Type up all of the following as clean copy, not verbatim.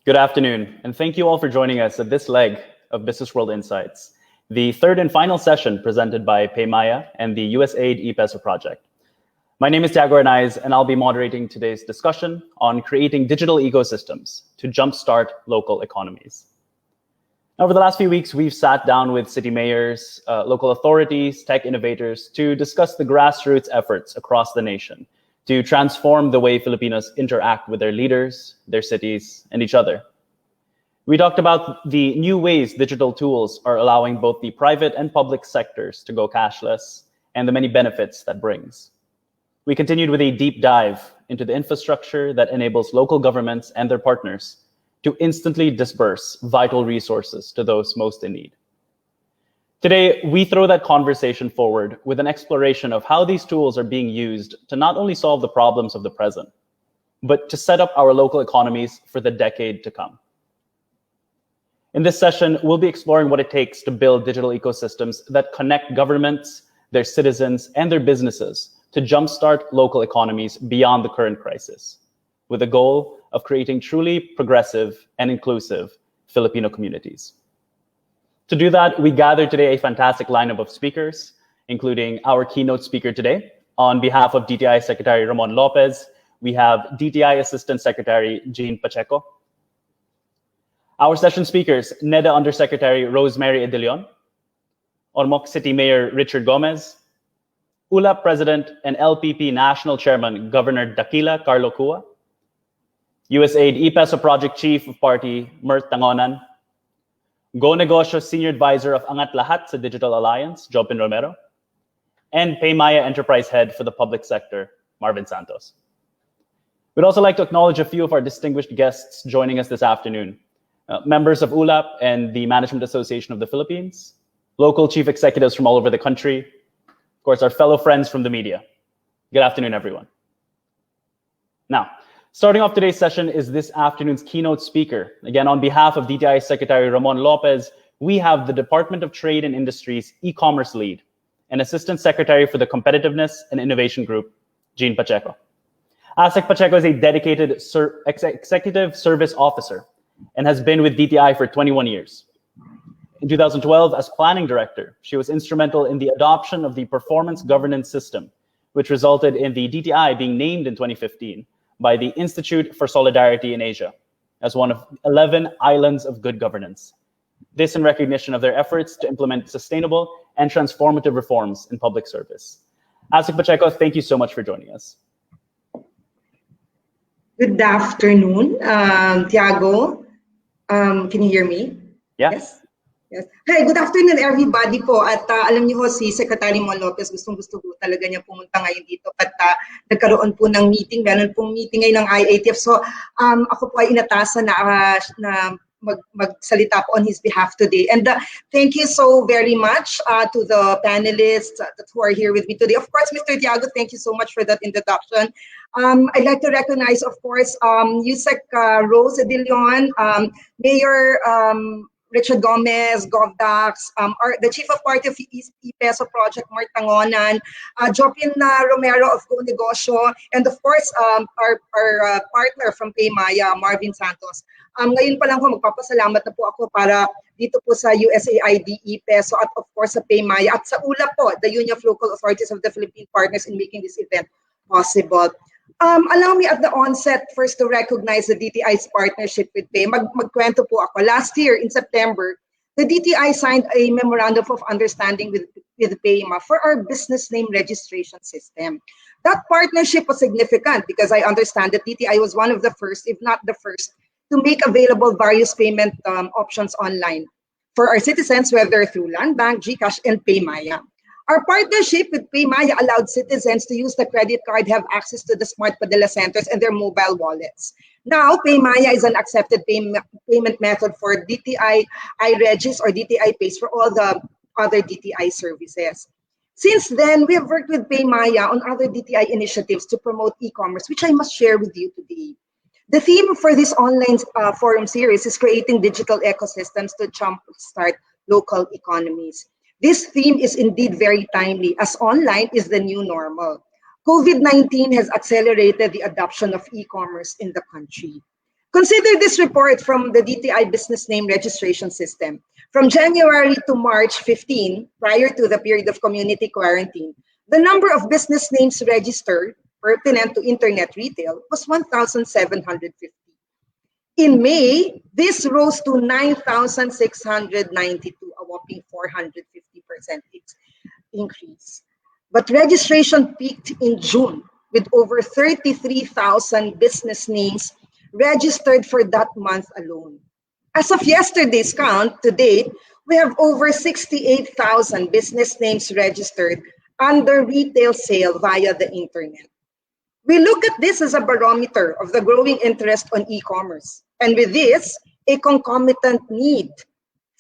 Good afternoon, and thank you all for joining us at this leg of BusinessWorld Insights, the third and final session presented by PayMaya and the USAID E-PESO Project. My name is Tiago Arnaiz, and I'll be moderating today's discussion on creating digital ecosystems to jumpstart local economies. Over the last few weeks, we've sat down with city mayors, local authorities, tech innovators to discuss the grassroots efforts across the nation to transform the way Filipinos interact with their leaders, their cities, and each other. We talked about the new ways digital tools are allowing both the private and public sectors to go cashless and the many benefits that brings. We continued with a deep dive into the infrastructure that enables local governments and their partners to instantly disperse vital resources to those most in need. Today, we throw that conversation forward with an exploration of how these tools are being used to not only solve the problems of the present, but to set up our local economies for the decade to come. In this session, we'll be exploring what it takes to build digital ecosystems that connect governments, their citizens, and their businesses to jumpstart local economies beyond the current crisis. with the goal of creating truly progressive and inclusive Filipino communities. To do that, we gathered today a fantastic lineup of speakers, including our keynote speaker today. On behalf of DTI Secretary Ramon Lopez, we have DTI Assistant Secretary Jean Pacheco. Our session speakers, NEDA Undersecretary Rosemary Edilion, Ormoc City Mayor Richard Gomez, ULAP President and LPP National Chairman Governor Dakila Carlo Cua, USAID E-PESO Project Chief of Party Mert Tangonan, Go Negosyo Senior Advisor of Angat Lahat sa Digital Alliance, Jopin Romero, and PayMaya Enterprise Head for the Public Sector, Marvin Santos. We'd also like to acknowledge a few of our distinguished guests joining us this afternoon. Members of ULAP and the Management Association of the Philippines, local chief executives from all over the country, of course, our fellow friends from the media. Good afternoon, everyone. Now, starting off today's session is this afternoon's keynote speaker. Again, on behalf of DTI Secretary Ramon Lopez, we have the Department of Trade and Industry's e-commerce lead and Assistant Secretary for the Competitiveness and Innovation Group, Jean Pacheco. ASEC Pacheco is a dedicated executive service officer and has been with DTI for 21 years. In 2012, as planning director, she was instrumental in the adoption of the performance governance system, which resulted in the DTI being named in 2015 by the Institute for Solidarity in Asia as one of 11 islands of good governance. This in recognition of their efforts to implement sustainable and transformative reforms in public service. ASEC Pacheco, thank you so much for joining us. Good afternoon, Tiago. Can you hear me? Yeah. Yes. Yes. Hi, good afternoon everybody po. At alam niyo ho, si Secretary Mon Lopez gustong-gusto po talaga niya pumunta ngayon dito at nagkaroon po ng meeting. Meron pong meeting ngayon ng IATF. So ako po ay inatasan na magsalita po on his behalf today. And thank you so very much to the panelists who are here with me today. Of course, Mr. Tiago, thank you so much for that introduction. I'd like to recognize, of course, USEC Rose Edilion, Mayor Richard Gomez, GovDax, the Chief of Party of E-PESO Project, Mert Tangonan, Jopin Romero of Go Negosyo, and of course, our partner from PayMaya, Marvin Santos. Ngayon pa lang po, magpapasalamat na po ako para dito po sa USAID E-PESO at of course sa PayMaya at sa ULAP po, the Union of Local Authorities of the Philippine Partners in making this event possible. Allow me at the onset first to recognize the DTI's partnership with Pay. Magkwento po ako. Last year in September, the DTI signed a memorandum of understanding with PayMaya for our business name registration system. That partnership was significant because I understand that DTI was one of the first, if not the first, to make available various payment options online for our citizens, whether through Land Bank, GCash, and PayMaya. Our partnership with PayMaya allowed citizens to use the credit card, have access to the smart Padilla centers and their mobile wallets. Now, PayMaya is an accepted payment method for DTI iRegis or DTI Pays for all the other DTI services. Since then, we have worked with PayMaya on other DTI initiatives to promote e-commerce, which I must share with you today. The theme for this online forum series is creating digital ecosystems to jumpstart local economies. This theme is indeed very timely, as online is the new normal. COVID-19 has accelerated the adoption of e-commerce in the country. Consider this report from the DTI Business Name Registration System. From January to March 15, prior to the period of community quarantine, the number of business names registered pertinent to internet retail was 1,750. In May, this rose to 9,692, a whopping 450% increase. But registration peaked in June with over 33,000 business names registered for that month alone. As of yesterday's count, to date, we have over 68,000 business names registered under retail sale via the internet. We look at this as a barometer of the growing interest on e-commerce, and with this, a concomitant need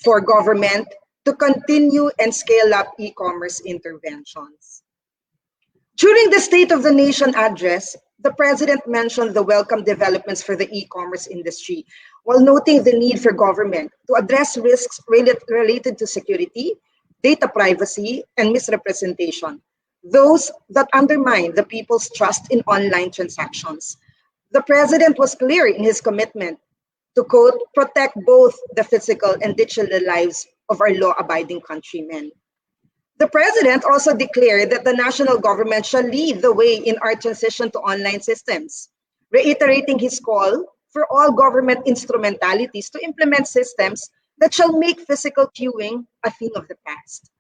for government to continue and scale up e-commerce interventions. During the State of the Nation address, the President mentioned the welcome developments for the e-commerce industry, while noting the need for government to address risks related to security, data privacy, and misrepresentation, those that undermine the people's trust in online transactions. The President was clear in his commitment to, quote, protect both the physical and digital lives of our law-abiding countrymen. The President also declared that the national government shall lead the way in our transition to online systems, reiterating his call for all government instrumentalities to implement systems that shall make physical queuing a thing of the past.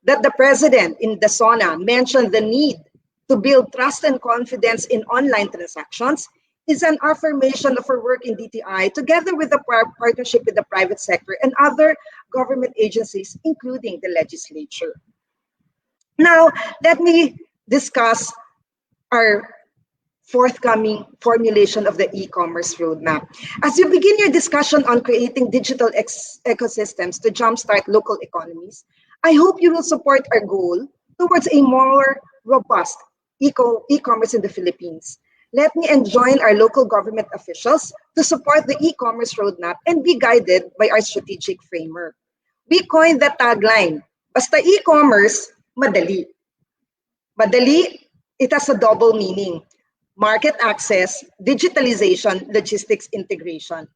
That the President in the SONA mentioned the need to build trust and confidence in online transactions is an affirmation of our work in DTI together with the partnership with the private sector and other government agencies, including the legislature. Now, let me discuss our forthcoming formulation of the e-commerce roadmap. As you begin your discussion on creating digital ecosystems to jumpstart local economies, I hope you will support our goal towards a more robust e-commerce in the Philippines. Let me enjoin our local government officials to support the e-commerce roadmap and be guided by our strategic framework. We coined the tagline, basta e-commerce, madali. Madali, it has a double meaning. Market access, digitalization, logistics integration.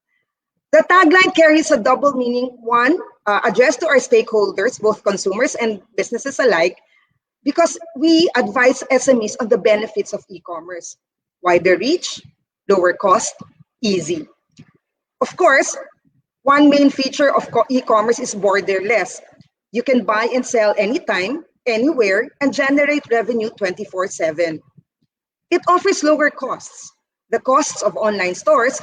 The tagline carries a double meaning. One, addressed to our stakeholders, both consumers and businesses alike, because we advise SMEs on the benefits of e-commerce. Wider reach, lower cost, easy. Of course, one main feature of e-commerce is borderless. You can buy and sell anytime, anywhere, and generate revenue 24/7. It offers lower costs. The costs of offline stores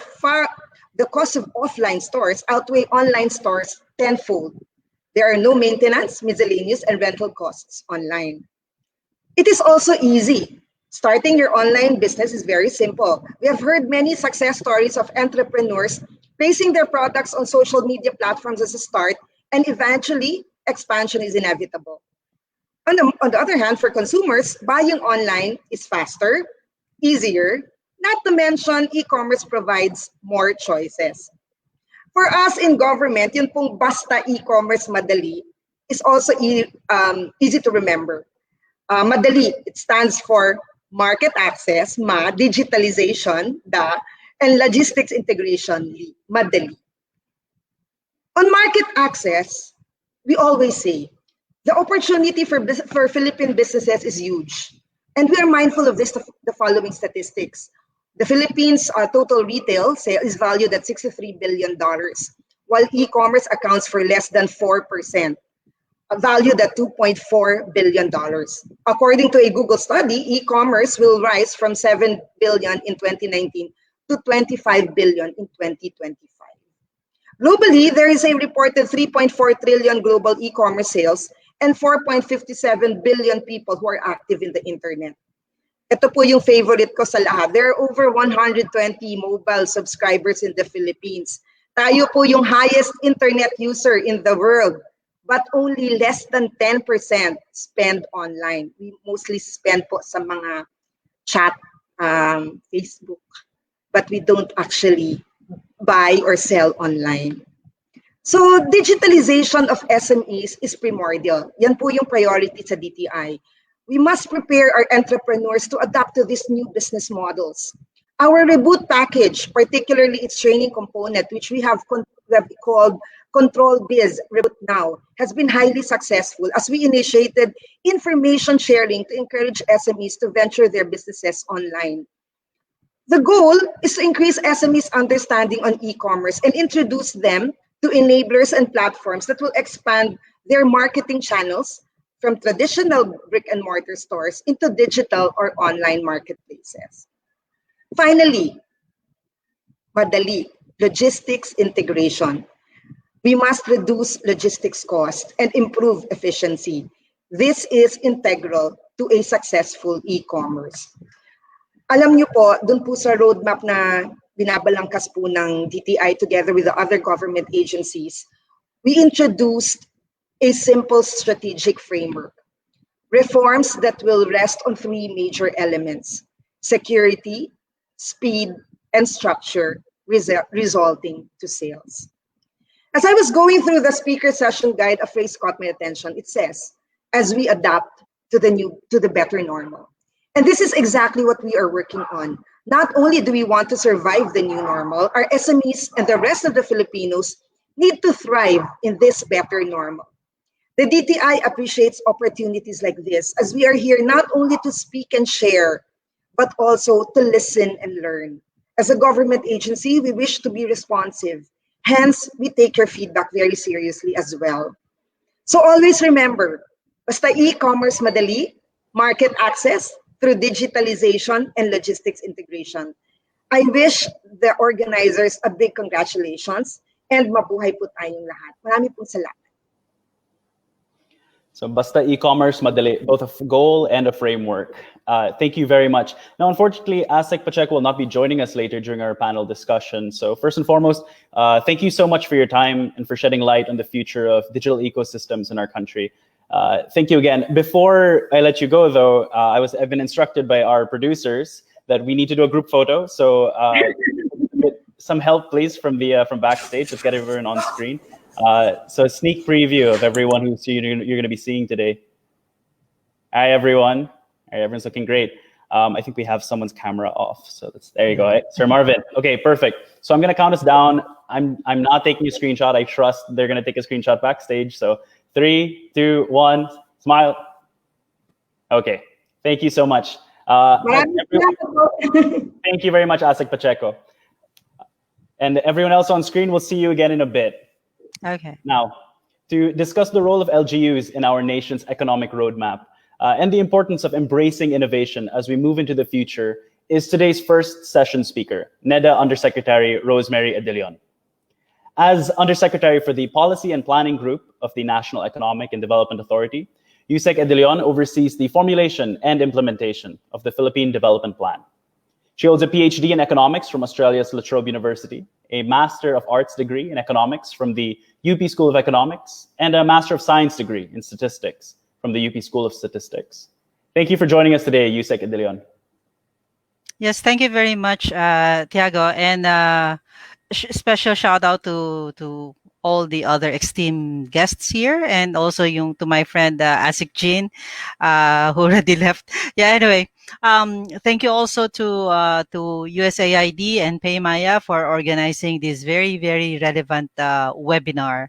outweigh online stores tenfold. There are no maintenance, miscellaneous, and rental costs online. It is also easy. Starting your online business is very simple. We have heard many success stories of entrepreneurs placing their products on social media platforms as a start, and eventually expansion is inevitable. On the other hand, for consumers, buying online is faster, easier, not to mention e-commerce provides more choices. For us in government, yun pong basta e-commerce madali is also easy to remember. Madali, it stands for market access, ma, digitalization, da, and logistics integration, li, madali. On market access, we always say, the opportunity for Philippine businesses is huge. And we are mindful of the following statistics. The Philippines' total retail sale is valued at $63 billion, while e-commerce accounts for less than 4%, valued at $2.4 billion. According to a Google study, e-commerce will rise from $7 billion in 2019 to $25 billion in 2025. Globally, there is a reported 3.4 trillion global e-commerce sales and 4.57 billion people who are active in the internet. Ito po yung favorite ko sa lahat. There are over 120 mobile subscribers in the Philippines. Tayo po yung highest internet user in the world, but only less than 10% spend online. We mostly spend po sa mga chat, Facebook, but we don't actually buy or sell online. So digitalization of SMEs is primordial. Yan po yung priority sa DTI. We must prepare our entrepreneurs to adapt to these new business models. Our reboot package, particularly its training component, which we have called Control Biz Reboot Now, has been highly successful as we initiated information sharing to encourage SMEs to venture their businesses online. The goal is to increase SMEs' understanding on e-commerce and introduce them to enablers and platforms that will expand their marketing channels from traditional brick and mortar stores into digital or online marketplaces. Finally, madali, logistics integration. We must reduce logistics cost and improve efficiency. This is integral to a successful e-commerce. Alam niyo po, dun po sa roadmap na binabalangkas po ng DTI together with the other government agencies, we introduced a simple strategic framework. Reforms that will rest on three major elements: security, speed, and structure, resulting to sales. As I was going through the speaker session guide, a phrase caught my attention. It says, as we adapt to the better normal. And this is exactly what we are working on. Not only do we want to survive the new normal, our SMEs and the rest of the Filipinos need to thrive in this better normal. The DTI appreciates opportunities like this as we are here not only to speak and share, but also to listen and learn. As a government agency, we wish to be responsive. Hence, we take your feedback very seriously as well. So always remember, basta e-commerce madali, market access through digitalization and logistics integration. I wish the organizers a big congratulations and mabuhay po tayong lahat. Marami pong salamat. So basta e-commerce madali, both a goal and a framework. Thank you very much. Now, unfortunately, Asek Pacheco will not be joining us later during our panel discussion. So first and foremost, thank you so much for your time and for shedding light on the future of digital ecosystems in our country. Thank you again. Before I let you go, though, I've been instructed by our producers that we need to do a group photo. So some help, please, from backstage. Let's get everyone on screen. So a sneak preview of everyone who you're going to be seeing today. Hi, everyone. Hi, everyone's looking great. I think we have someone's camera off. So there you go. Right? Sir Marvin. Okay, perfect. So I'm going to count us down. I'm not taking a screenshot. I trust they're going to take a screenshot backstage. So 3, 2, 1, smile. Okay. Thank you so much. Thank you very much, Asek Pacheco. And everyone else on screen, we'll see you again in a bit. Okay. Now, to discuss the role of LGUs in our nation's economic roadmap and the importance of embracing innovation as we move into the future is today's first session speaker, NEDA Undersecretary Rosemary Adilion. As Undersecretary for the Policy and Planning Group of the National Economic and Development Authority, Yusek Adilion oversees the formulation and implementation of the Philippine Development Plan. She holds a PhD in economics from Australia's La Trobe University, a Master of Arts degree in economics from the UP School of Economics, and a Master of Science degree in statistics from the UP School of Statistics. Thank you for joining us today, Yusek Adilion. Yes, thank you very much, Tiago, and special shout out to all the other esteemed guests here, and also to my friend Asik Jean, who already left. Yeah, anyway, thank you also to USAID and PayMaya for organizing this very, very relevant webinar.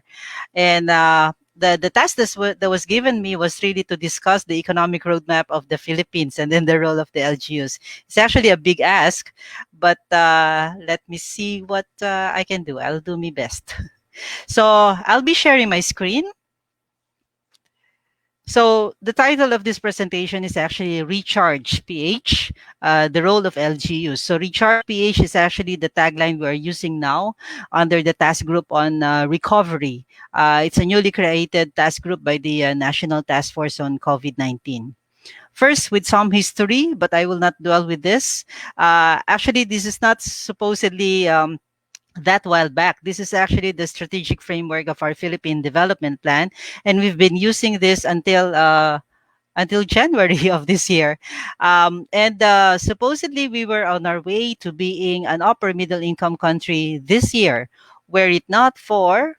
And the task that was given me was really to discuss the economic roadmap of the Philippines and then the role of the LGUs. It's actually a big ask, but let me see what I can do. I'll do my best. So I'll be sharing my screen. So the title of this presentation is actually Recharge PH, the role of LGUs. So Recharge PH is actually the tagline we are using now under the task group on recovery. It's a newly created task group by the National Task Force on COVID-19. First, with some history, but I will not dwell with this. Actually, this is not supposedly that while back. This is actually the strategic framework of our Philippine Development Plan, and we've been using this until January of this year. And supposedly we were on our way to being an upper middle income country this year, were it not for,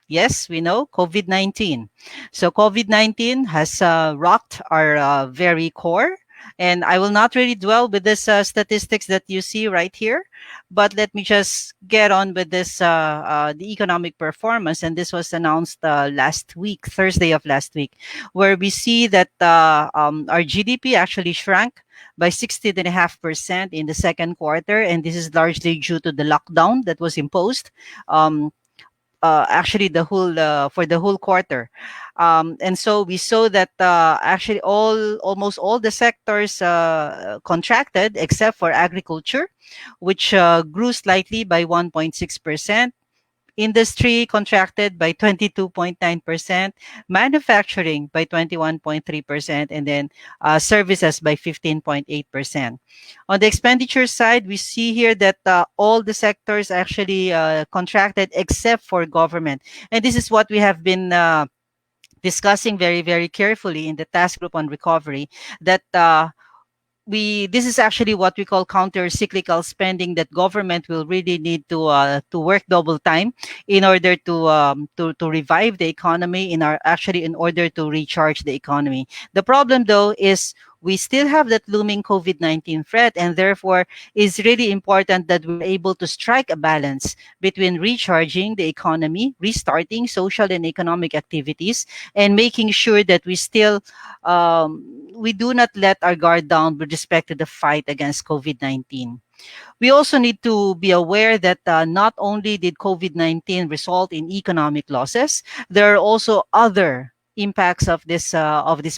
yes, we know, COVID-19. So COVID-19 has rocked our very core. And I will not really dwell with this statistics that you see right here, but let me just get on with this, the economic performance. And this was announced last week, Thursday of last week, where we see that our GDP actually shrank by 16.5% in the second quarter. And this is largely due to the lockdown that was imposed. Actually the whole for the whole quarter, and so we saw that actually almost all the sectors contracted except for agriculture, which grew slightly by 1.6%. Industry contracted by 22.9%, manufacturing by 21.3%, and then services by 15.8%. On the expenditure side, we see here that all the sectors actually contracted except for government. And this is what we have been discussing very, very carefully in the task group on recovery, that this is actually what we call counter-cyclical spending, that government will really need to work double time in order to revive the economy, in order to recharge the economy. The problem though is we still have that looming COVID-19 threat, and therefore it's really important that we're able to strike a balance between recharging the economy, restarting social and economic activities, and making sure that we do not let our guard down with respect to the fight against COVID-19. We also need to be aware that not only did COVID-19 result in economic losses, there are also other impacts of this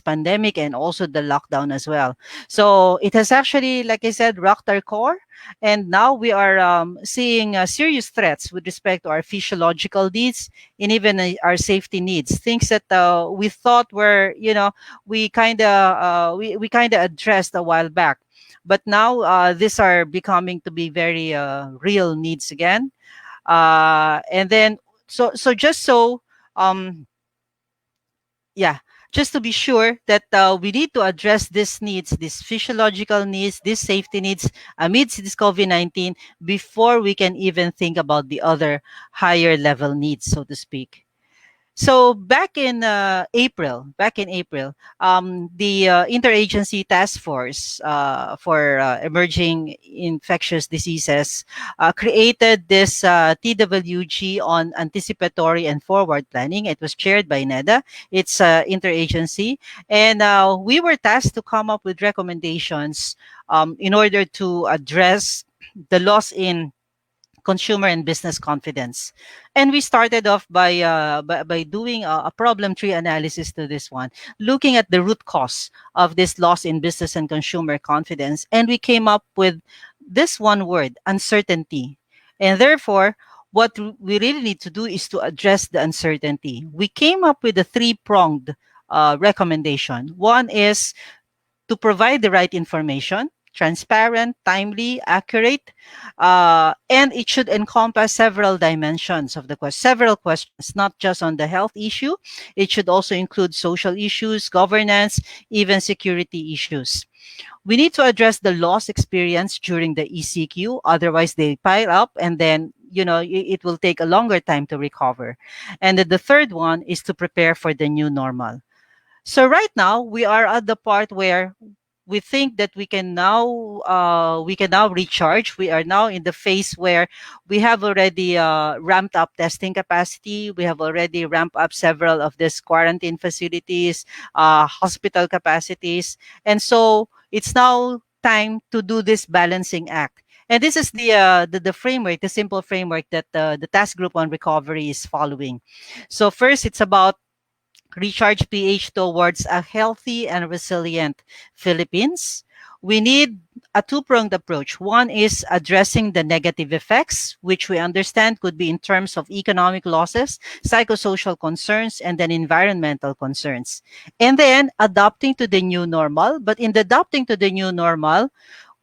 pandemic and also the lockdown as well. So it has actually, like I said, rocked our core, and now we are seeing serious threats with respect to our physiological needs and even our safety needs. Things that we thought were, we kind of addressed a while back, but now these are becoming to be very real needs again. And then so just so um yeah, just to be sure that we need to address these needs, these physiological needs, these safety needs amidst this COVID-19 before we can even think about the other higher level needs, so to speak. So back in April, the Interagency Task Force for Emerging Infectious Diseases created this TWG on anticipatory and forward planning. It was chaired by NEDA. It's interagency, and we were tasked to come up with recommendations in order to address the loss in consumer and business confidence. And we started off by doing a problem tree analysis to this one, looking at the root cause of this loss in business and consumer confidence. And we came up with this one word, uncertainty. And therefore, what we really need to do is to address the uncertainty. We came up with a three-pronged recommendation. One is to provide the right information, transparent, timely, accurate, and it should encompass several dimensions of the question, several questions, not just on the health issue. It should also include social issues, governance, even security issues. We need to address the loss experience during the ECQ, otherwise they pile up and then it will take a longer time to recover. And then the third one is to prepare for the new normal. So right now we are at the part where we think that we can now recharge. We are now in the phase where we have already ramped up testing capacity. We have already ramped up several of these quarantine facilities, hospital capacities, and so it's now time to do this balancing act. And this is the framework, the simple framework that the task group on recovery is following. So first, it's about recharge PH towards a healthy and resilient Philippines. We need a two-pronged approach. One is addressing the negative effects, which we understand could be in terms of economic losses, psychosocial concerns, and then environmental concerns. And then adapting to the new normal. But in the adapting to the new normal,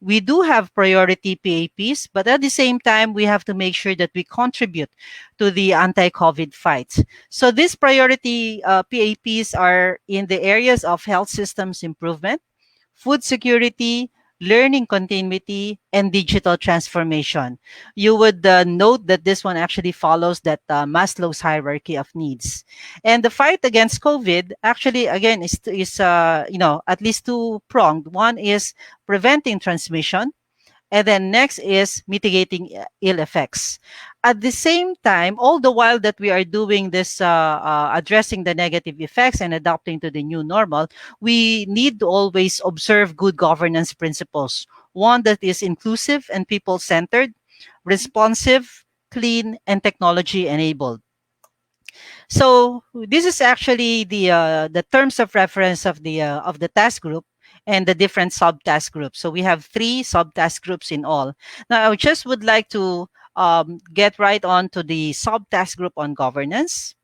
we do have priority PAPs, but at the same time, we have to make sure that we contribute to the anti-COVID fight. So these priority PAPs are in the areas of health systems improvement, food security, learning continuity, and digital transformation. You would note that this one actually follows that Maslow's hierarchy of needs. And the fight against COVID actually, again, is at least two-pronged. One is preventing transmission, and then next is mitigating ill effects. At the same time, all the while that we are doing this, addressing the negative effects and adapting to the new normal, we need to always observe good governance principles. One that is inclusive and people-centered, responsive, clean, and technology-enabled. So this is actually the terms of reference of the task group and the different subtask groups. So we have 3 subtask groups in all. Now I just would like to get right on to the subtask group on governance,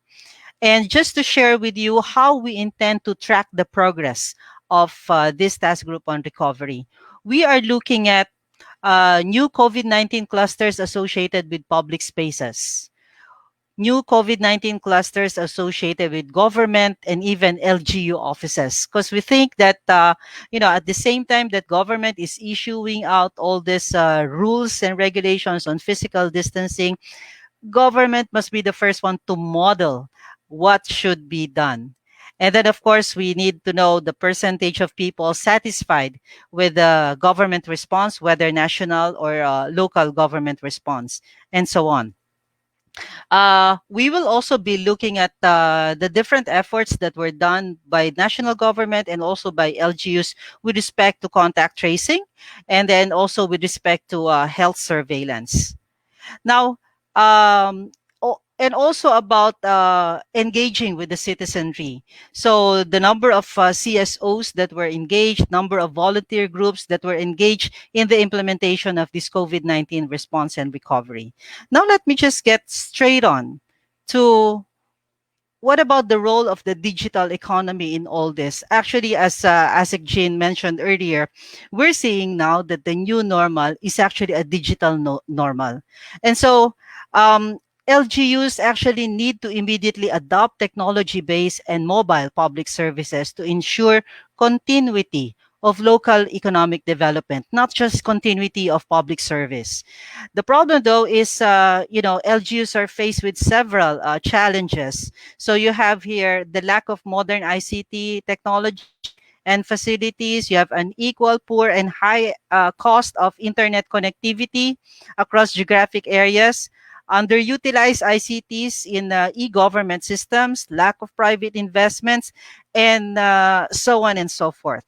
and just to share with you how we intend to track the progress of this task group on recovery. We are looking at new COVID-19 clusters associated with public spaces, new COVID-19 clusters associated with government and even LGU offices. Because we think that, at the same time that government is issuing out all these rules and regulations on physical distancing, government must be the first one to model what should be done. And then, of course, we need to know the percentage of people satisfied with the government response, whether national or local government response, and so on. We will also be looking at the different efforts that were done by national government and also by LGUs with respect to contact tracing, and then also with respect to health surveillance. Now, and also about engaging with the citizenry. So the number of CSOs that were engaged, number of volunteer groups that were engaged in the implementation of this COVID-19 response and recovery. Now let me just get straight on to what about the role of the digital economy in all this? Actually, as Jean mentioned earlier, we're seeing now that the new normal is actually a digital normal. And so LGUs actually need to immediately adopt technology-based and mobile public services to ensure continuity of local economic development, not just continuity of public service. The problem, though, is LGUs are faced with several challenges. So you have here the lack of modern ICT technology and facilities. You have an equal, poor, and high cost of internet connectivity across geographic areas. Underutilized ICTs in e-government systems, lack of private investments, and so on and so forth.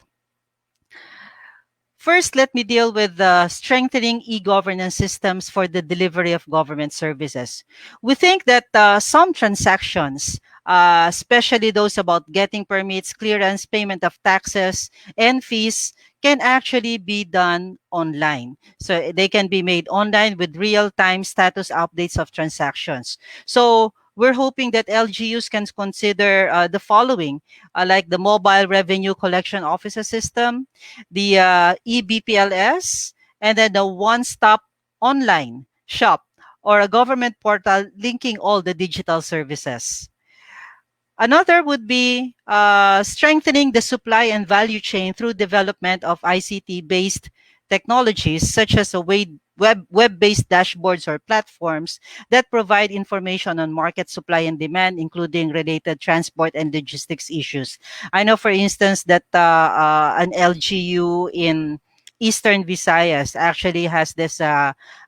First, let me deal with strengthening e-governance systems for the delivery of government services. We think that some transactions, especially those about getting permits, clearance, payment of taxes, and fees, can actually be done online. So they can be made online with real-time status updates of transactions. So we're hoping that LGUs can consider the following, like the Mobile Revenue Collection Officer System, the EBPLS, and then the one-stop online shop or a government portal linking all the digital services. Another would be strengthening the supply and value chain through development of ICT-based technologies such as a web-based dashboards or platforms that provide information on market supply and demand, including related transport and logistics issues. I know, for instance, that an LGU in Eastern Visayas actually has this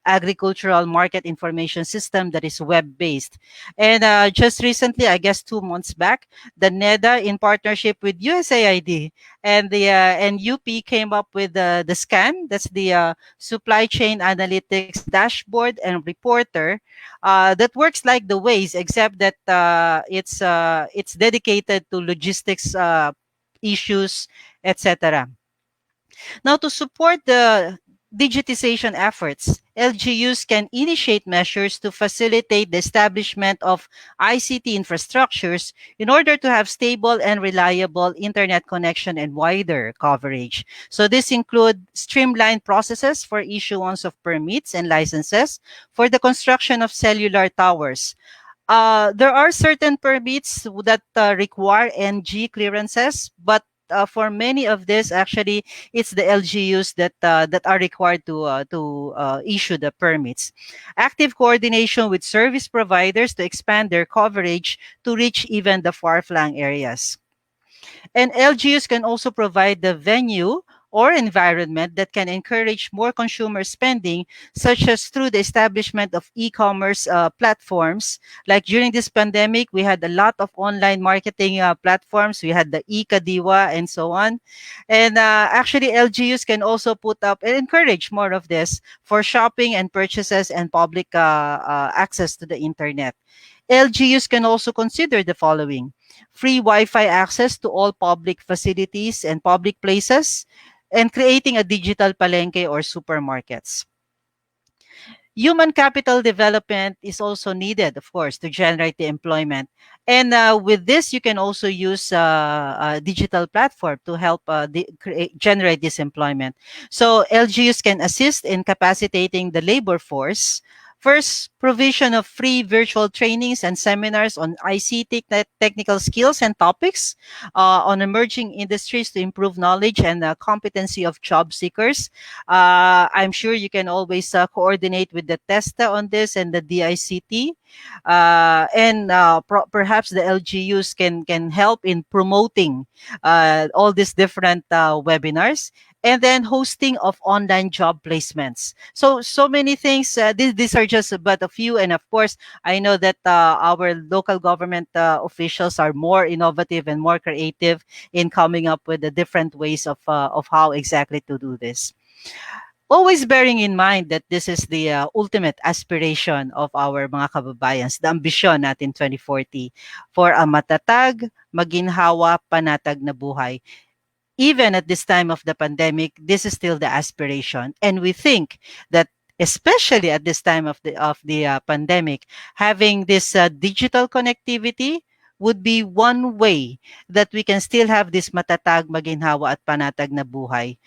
agricultural market information system that is web-based. And just recently, I guess 2 months back, the NEDA in partnership with USAID and the and UP came up with the SCAN. That's the Supply Chain Analytics Dashboard and Reporter that works like the Waze, except that it's dedicated to logistics issues, etc. Now, to support the digitization efforts, LGUs can initiate measures to facilitate the establishment of ICT infrastructures in order to have stable and reliable internet connection and wider coverage. So this include streamlined processes for issuance of permits and licenses for the construction of cellular towers. There are certain permits that require NG clearances, but for many of this, actually, it's the LGUs that are required to issue the permits. Active coordination with service providers to expand their coverage to reach even the far-flung areas. And LGUs can also provide the venue or environment that can encourage more consumer spending, such as through the establishment of e-commerce platforms. Like during this pandemic, we had a lot of online marketing platforms. We had the e-Kadiwa and so on. And actually, LGUs can also put up and encourage more of this for shopping and purchases and public access to the internet. LGUs can also consider the following: free Wi-Fi access to all public facilities and public places, and creating a digital palenque or supermarkets. Human capital development is also needed, of course, to generate the employment. And with this, you can also use a digital platform to help generate this employment. So LGUs can assist in capacitating the labor force First, provision of free virtual trainings and seminars on ICT technical skills and topics on emerging industries to improve knowledge and competency of job seekers. I'm sure you can always coordinate with the TESTA on this and the DICT. Perhaps the LGUs can help in promoting all these different webinars, and then hosting of online job placements. So many things. These are just but a few, and of course, I know that our local government officials are more innovative and more creative in coming up with the different ways of how exactly to do this. Always bearing in mind that this is the ultimate aspiration of our mga kababayans, the ambisyon natin 2040 for a matatag, maginhawa, panatag na buhay. Even at this time of the pandemic, this is still the aspiration. And we think that especially at this time of the pandemic, having this digital connectivity would be one way that we can still have this matatag, maginhawa at panatag na buhay,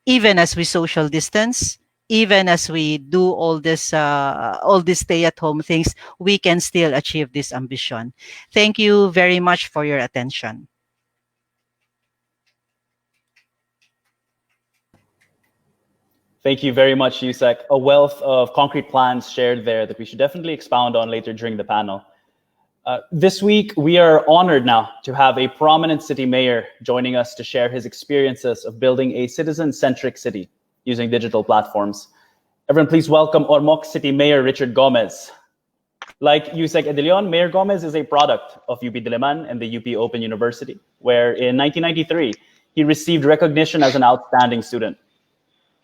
even as we social distance, even as we do all this stay at home things, we can still achieve this ambition. Thank you very much for your attention. Thank you very much, Yusek. A wealth of concrete plans shared there that we should definitely expound on later during the panel. This week, we are honored now to have a prominent city mayor joining us to share his experiences of building a citizen-centric city using digital platforms. Everyone, please welcome Ormoc City Mayor Richard Gomez. Like Yusek Edilion, Mayor Gomez is a product of UP Diliman and the UP Open University, where in 1993, he received recognition as an outstanding student.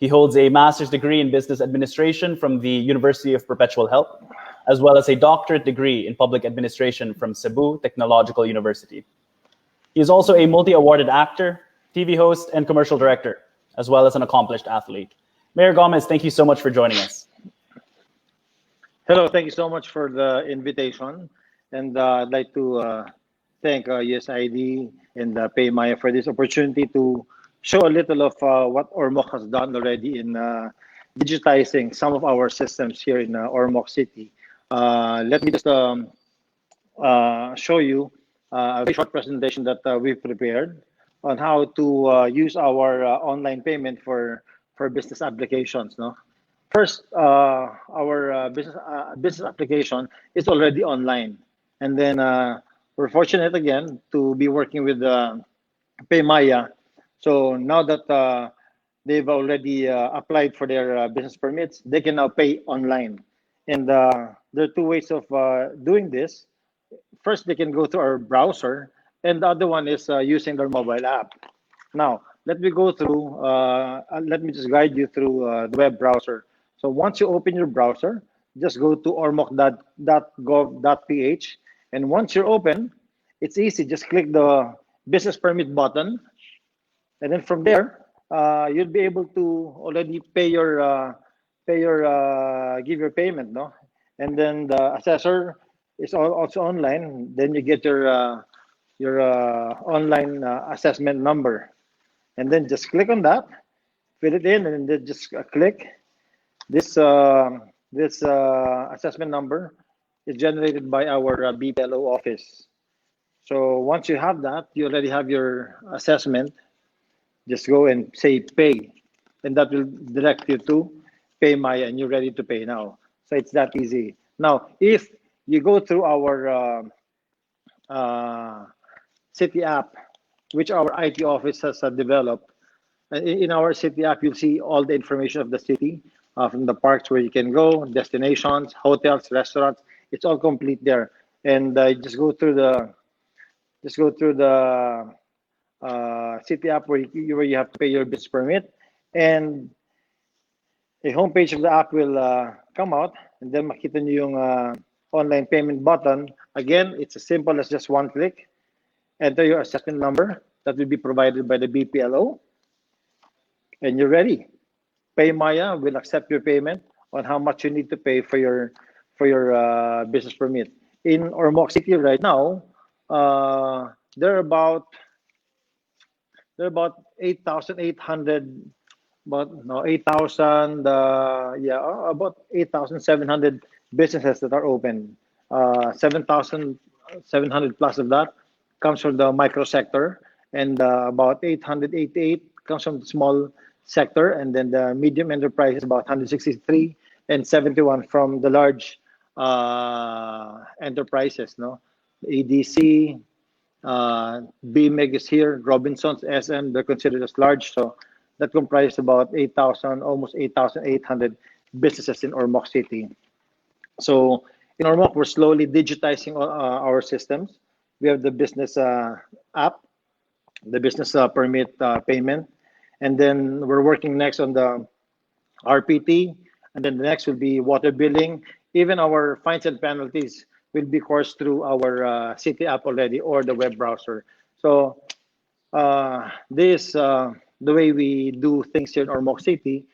He holds a master's degree in business administration from the University of Perpetual Help, as well as a doctorate degree in public administration from Cebu Technological University. He is also a multi-awarded actor, TV host, and commercial director, as well as an accomplished athlete. Mayor Gomez, thank you so much for joining us. Hello, thank you so much for the invitation. And I'd like to thank USAID and PayMaya for this opportunity to show a little of what Ormoc has done already in digitizing some of our systems here in Ormoc City. Let me just show you a very short presentation that we've prepared on how to use our online payment for business applications. No? First, our business application is already online. And then we're fortunate again to be working with PayMaya. So now that they've already applied for their business permits, they can now pay online. And there are two ways of doing this. First, they can go to our browser, and the other one is using their mobile app. Now, let me go through, let me just guide you through the web browser. So once you open your browser, just go to ormoc.gov.ph. And once you're open, it's easy. Just click the business permit button. And then from there, you'll be able to already give your payment, no? And then the assessor is also online. Then you get your online assessment number, and then just click on that, fill it in, and then just click. This assessment number is generated by our BPLO office. So once you have that, you already have your assessment. Just go and say pay, and that will direct you to PayMaya, and you're ready to pay now. So it's that easy. Now, if you go through our city app, which our IT office has developed, in our city app, you'll see all the information of the city, from the parks where you can go, destinations, hotels, restaurants. It's all complete there. And just go through the city app where you have to pay your business permit, and a homepage of the app will come out, and then makita nyo yung online payment button. Again, it's as simple as just one click. Enter your assessment number that will be provided by the BPLO, and you're ready. PayMaya will accept your payment on how much you need to pay for your business permit. In Ormoc City right now, there are about 8,800 about no 8,000 about 8,700 businesses that are open. 7,700 plus of that comes from the micro sector, and about 888 comes from the small sector, and then the medium enterprise is about 163, and 71 from the large enterprises. No, ADC, BMEG is here, Robinsons, SM, they're considered as large. So that comprises about 8,000, almost 8,800 businesses in Ormoc City. So in Ormoc, we're slowly digitizing our systems. We have the business app, the business permit payment, and then we're working next on the RPT, and then the next will be water billing. Even our fines and penalties will be coursed through our city app already or the web browser. So this the way we do things here in Ormoc City.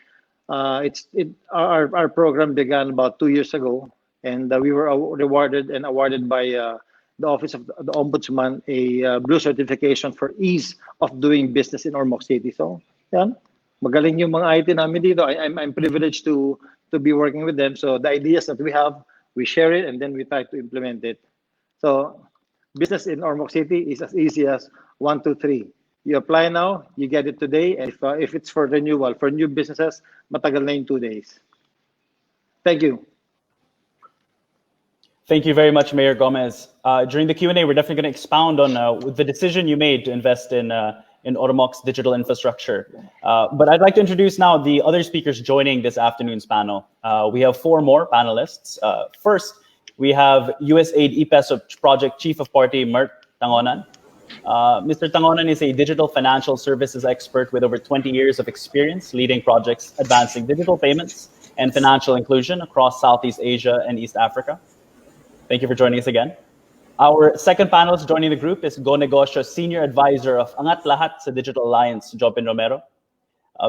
Our program began about 2 years ago, and we were rewarded and awarded by the Office of the Ombudsman a blue certification for ease of doing business in Ormoc City. So, yan. Magaling yung mga IT namin dito. I'm privileged to be working with them. So the ideas that we have, we share it, and then we try to implement it. So business in Ormoc City is as easy as 1, 2, 3. You apply now, you get it today. And if it's for renewal, for new businesses, matagal na in 2 days. Thank you. Thank you very much, Mayor Gomez. During the Q&A, we're definitely going to expound on the decision you made to invest in Ormoc's digital infrastructure. But I'd like to introduce now the other speakers joining this afternoon's panel. We have 4 more panelists. First, we have USAID E-PESO Project Chief of Party, Mert Tangonan. Mr. Tangonan is a digital financial services expert with over 20 years of experience leading projects advancing digital payments and financial inclusion across Southeast Asia and East Africa. Thank you for joining us again. Our second panelist joining the group is Go Negosyo Senior Advisor of Angat Lahat sa Digital Alliance, Jopin Romero.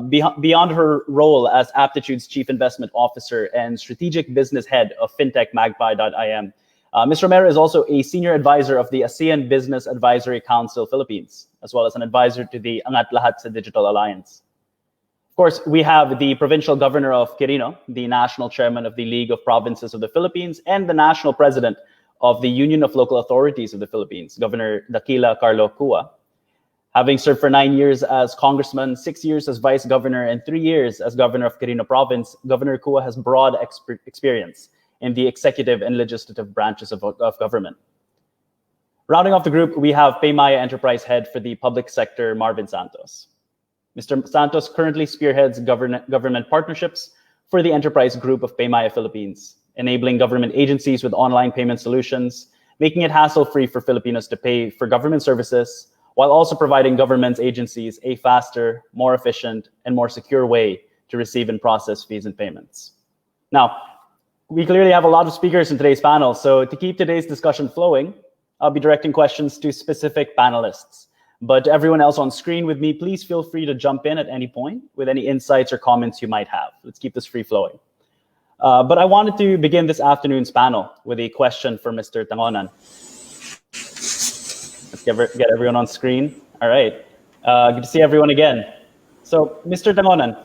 Beyond her role as Aptitude's Chief Investment Officer and Strategic Business Head of FinTech Magpie.im, Ms. Romero is also a Senior Advisor of the Asean Business Advisory Council Philippines, as well as an advisor to the Angat Lahat sa Digital Alliance. Of course, we have the Provincial Governor of Quirino, the National Chairman of the League of Provinces of the Philippines, and the National President of the Union of Local Authorities of the Philippines, Governor Daquila Carlo Cua. Having served for 9 years as Congressman, 6 years as Vice Governor, and 3 years as Governor of Quirino Province, Governor Cua has broad experience in the executive and legislative branches of government. Rounding off the group, we have PayMaya Enterprise Head for the Public Sector, Marvin Santos. Mr. Santos currently spearheads government partnerships for the enterprise group of PayMaya Philippines, enabling government agencies with online payment solutions, making it hassle-free for Filipinos to pay for government services, while also providing government agencies a faster, more efficient, and more secure way to receive and process fees and payments. Now, we clearly have a lot of speakers in today's panel, so to keep today's discussion flowing, I'll be directing questions to specific panelists. But to everyone else on screen with me, please feel free to jump in at any point with any insights or comments you might have. Let's keep this free-flowing. But I wanted to begin this afternoon's panel with a question for Mr. Tangonan. Let's get everyone on screen. All right. Good to see everyone again. So, Mr. Tangonan,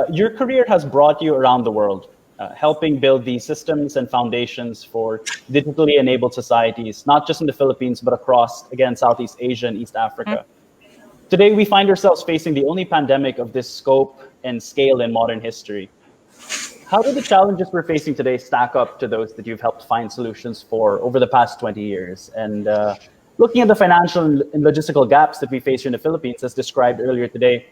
your career has brought you around the world, helping build the systems and foundations for digitally enabled societies, not just in the Philippines, but across, again, Southeast Asia and East Africa. Today, we find ourselves facing the only pandemic of this scope and scale in modern history. How do the challenges we're facing today stack up to those that you've helped find solutions for over the past 20 years? And looking at the financial and logistical gaps that we face here in the Philippines, as described earlier today,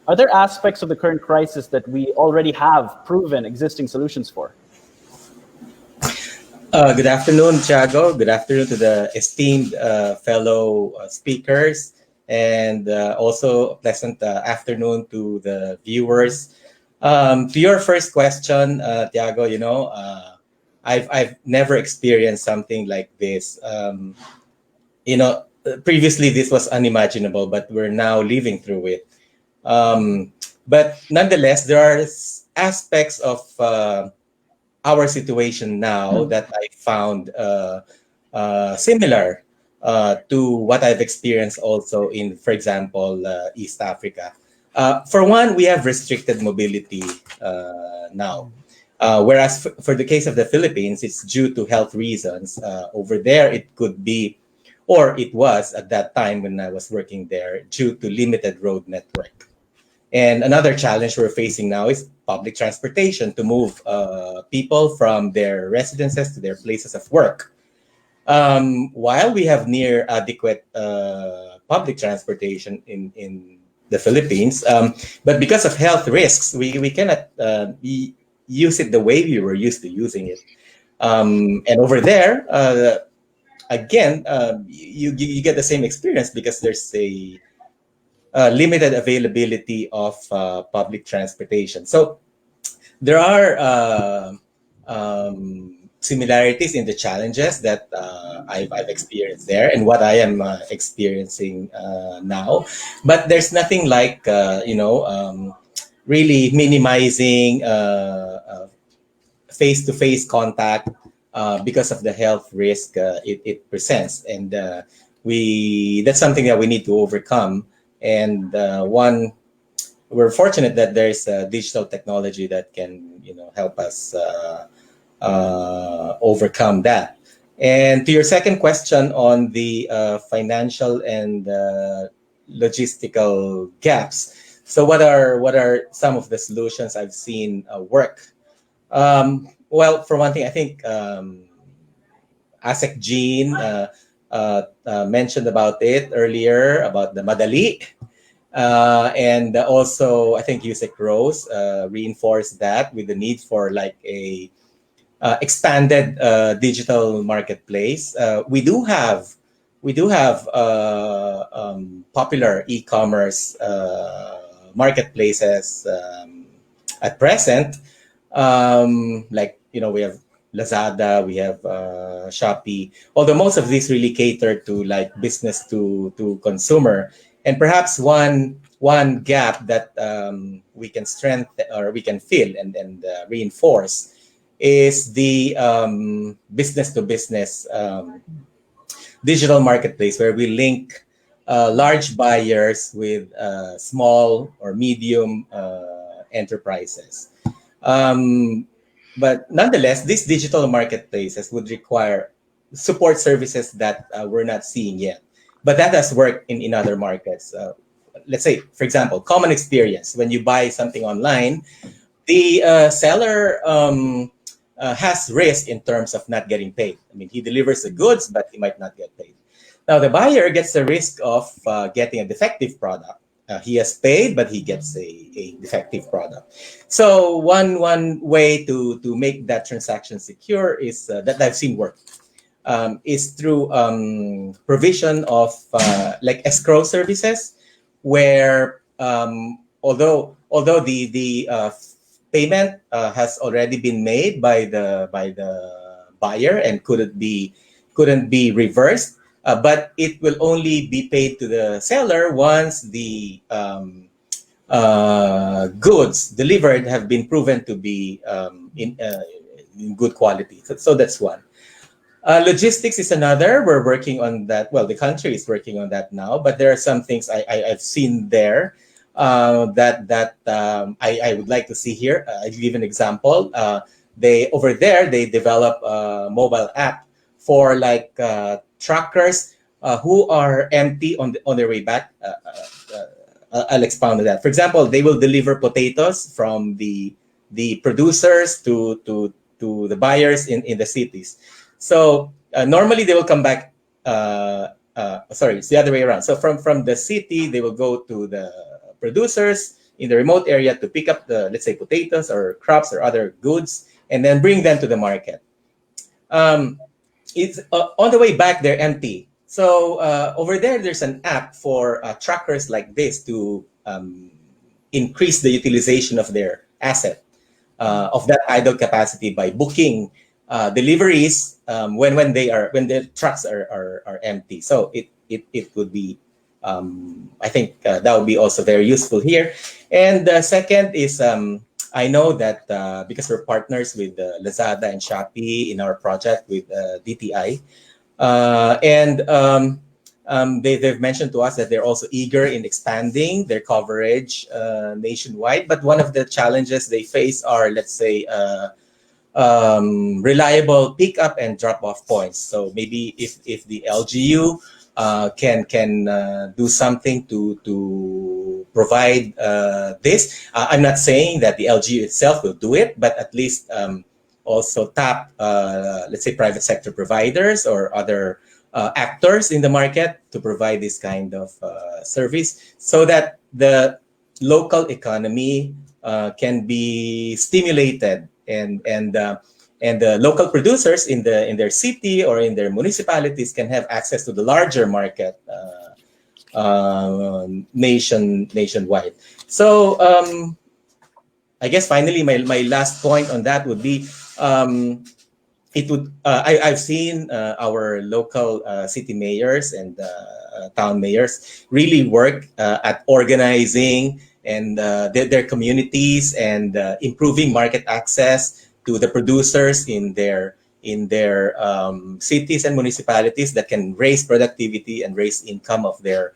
are there aspects of the current crisis that we already have proven existing solutions for? Good afternoon, Thiago. Good afternoon to the esteemed fellow speakers, and also a pleasant afternoon to the viewers. To your first question, Thiago, I've never experienced something like this. Previously this was unimaginable, but we're now living through it. But nonetheless, there are aspects of our situation now that I found similar to what I've experienced also in, for example, East Africa. For one, we have restricted mobility now. Whereas for the case of the Philippines, it's due to health reasons. Over there, it could be, or it was at that time when I was working there, due to limited road network. And another challenge we're facing now is public transportation to move people from their residences to their places of work. While we have near adequate public transportation in the Philippines, but because of health risks, we cannot use it the way we were used to using it. And over there, again, you get the same experience because there's a limited availability of public transportation. So there are similarities in the challenges that I've experienced there and what I am experiencing now. But there's nothing like, really minimizing face-to-face contact because of the health risk it presents. And that's something that we need to overcome. And we're fortunate that there's digital technology that can, help us overcome that. And to your second question on the financial and logistical gaps. So what are some of the solutions I've seen work? Well, for one thing, I think ASEC Jean mentioned about it earlier, about the Madali. And also, I think Yusek Rose reinforced that with the need for like a expanded digital marketplace. We do have popular e-commerce marketplaces at present. Like we have Lazada, we have Shopee. Although most of these really cater to like business to consumer. And perhaps one gap that we can strengthen or we can fill and reinforce is the business to business digital marketplace where we link large buyers with small or medium enterprises. But nonetheless, these digital marketplaces would require support services that we're not seeing yet. But that has worked in other markets. Let's say, for example, common experience. When you buy something online, the seller has risk in terms of not getting paid. I mean, he delivers the goods, but he might not get paid. Now, the buyer gets the risk of getting a defective product. He has paid, but he gets a defective product. So one way to make that transaction secure is that I've seen work. Is through provision of like escrow services, where although the payment has already been made by the buyer and couldn't be reversed, but it will only be paid to the seller once the goods delivered have been proven to be in good quality. So that's one. Logistics is another. We're working on that. Well, the country is working on that now, but there are some things I've seen there that I would like to see here. I'll give an example. They develop a mobile app for like truckers who are empty on their way back. I'll expound on that. For example, they will deliver potatoes from the producers to the buyers in the cities. So normally they will come back. Sorry, it's the other way around. So from the city, they will go to the producers in the remote area to pick up the, let's say, potatoes or crops or other goods, and then bring them to the market. It's on the way back, they're empty. So over there's an app for truckers like this to increase the utilization of their asset, of that idle capacity by booking deliveries when the trucks are empty. So it would be I think that would be also very useful here. And the second is I know that because we're partners with Lazada and Shopee in our project with DTI, and they've mentioned to us that they're also eager in expanding their coverage nationwide. But one of the challenges they face are, let's say, reliable pickup and drop-off points. So maybe if the LGU can do something to provide this. I'm not saying that the LGU itself will do it, but at least also tap, let's say, private sector providers or other actors in the market to provide this kind of service, so that the local economy can be stimulated, and the local producers in their city or in their municipalities can have access to the larger market nationwide. So I guess finally my last point on that would be, it would I've seen our local city mayors and town mayors really work at organizing and their communities and improving market access to the producers in their cities and municipalities that can raise productivity and raise income of their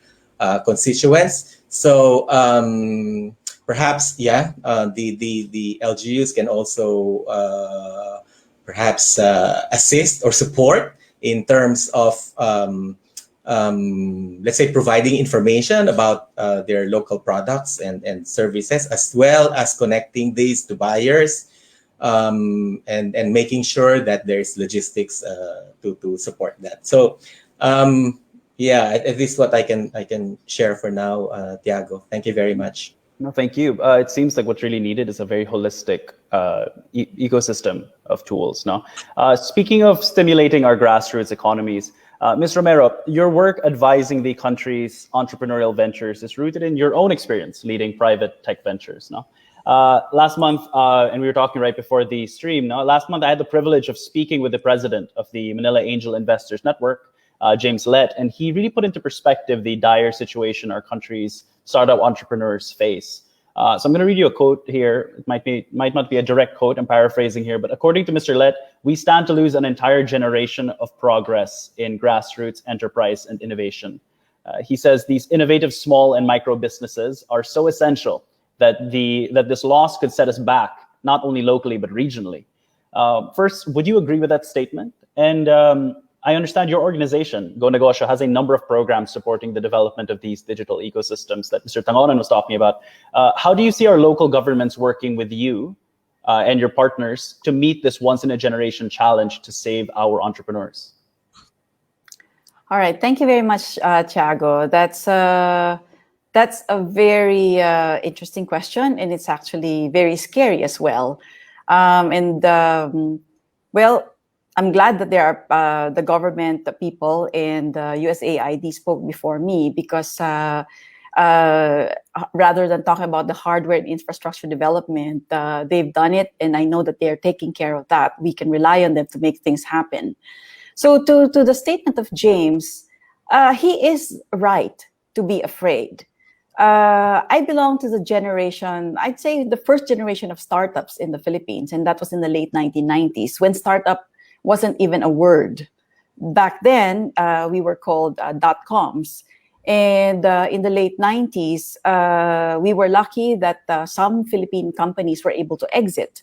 constituents. So perhaps, the LGUs can also perhaps assist or support in terms of, let's say, providing information about their local products and services, as well as connecting these to buyers, and making sure that there's logistics to support that. So, at least what I can share for now, Tiago. Thank you very much. No, thank you. It seems like what's really needed is a very holistic ecosystem of tools. No, speaking of stimulating our grassroots economies, Ms. Romero, your work advising the country's entrepreneurial ventures is rooted in your own experience leading private tech ventures. No, last month, and we were talking right before the stream. No, last month I had the privilege of speaking with the president of the Manila Angel Investors Network, James Lett, and he really put into perspective the dire situation our country's startup entrepreneurs face. So I'm going to read you a quote here. It might not be a direct quote. I'm paraphrasing here, but according to Mr. Lett, we stand to lose an entire generation of progress in grassroots enterprise and innovation. He says these innovative small and micro businesses are so essential that this loss could set us back, not only locally, but regionally. First, would you agree with that statement? And I understand your organization, Go Negosyo, has a number of programs supporting the development of these digital ecosystems that Mr. Tangonan was talking about. How do you see our local governments working with you and your partners to meet this once-in-a-generation challenge to save our entrepreneurs? All right, thank you very much, Tiago. That's a very interesting question, and it's actually very scary as well. Well, I'm glad that there are the government, the people, and USAID spoke before me, because rather than talking about the hardware and infrastructure development, they've done it, and I know that they're taking care of that. We can rely on them to make things happen. So to the statement of James, he is right to be afraid. I belong to the generation, I'd say the first generation of startups in the Philippines, and that was in the late 1990s, when startup wasn't even a word. Back then, we were called .coms. And in the late 90s, we were lucky that some Philippine companies were able to exit.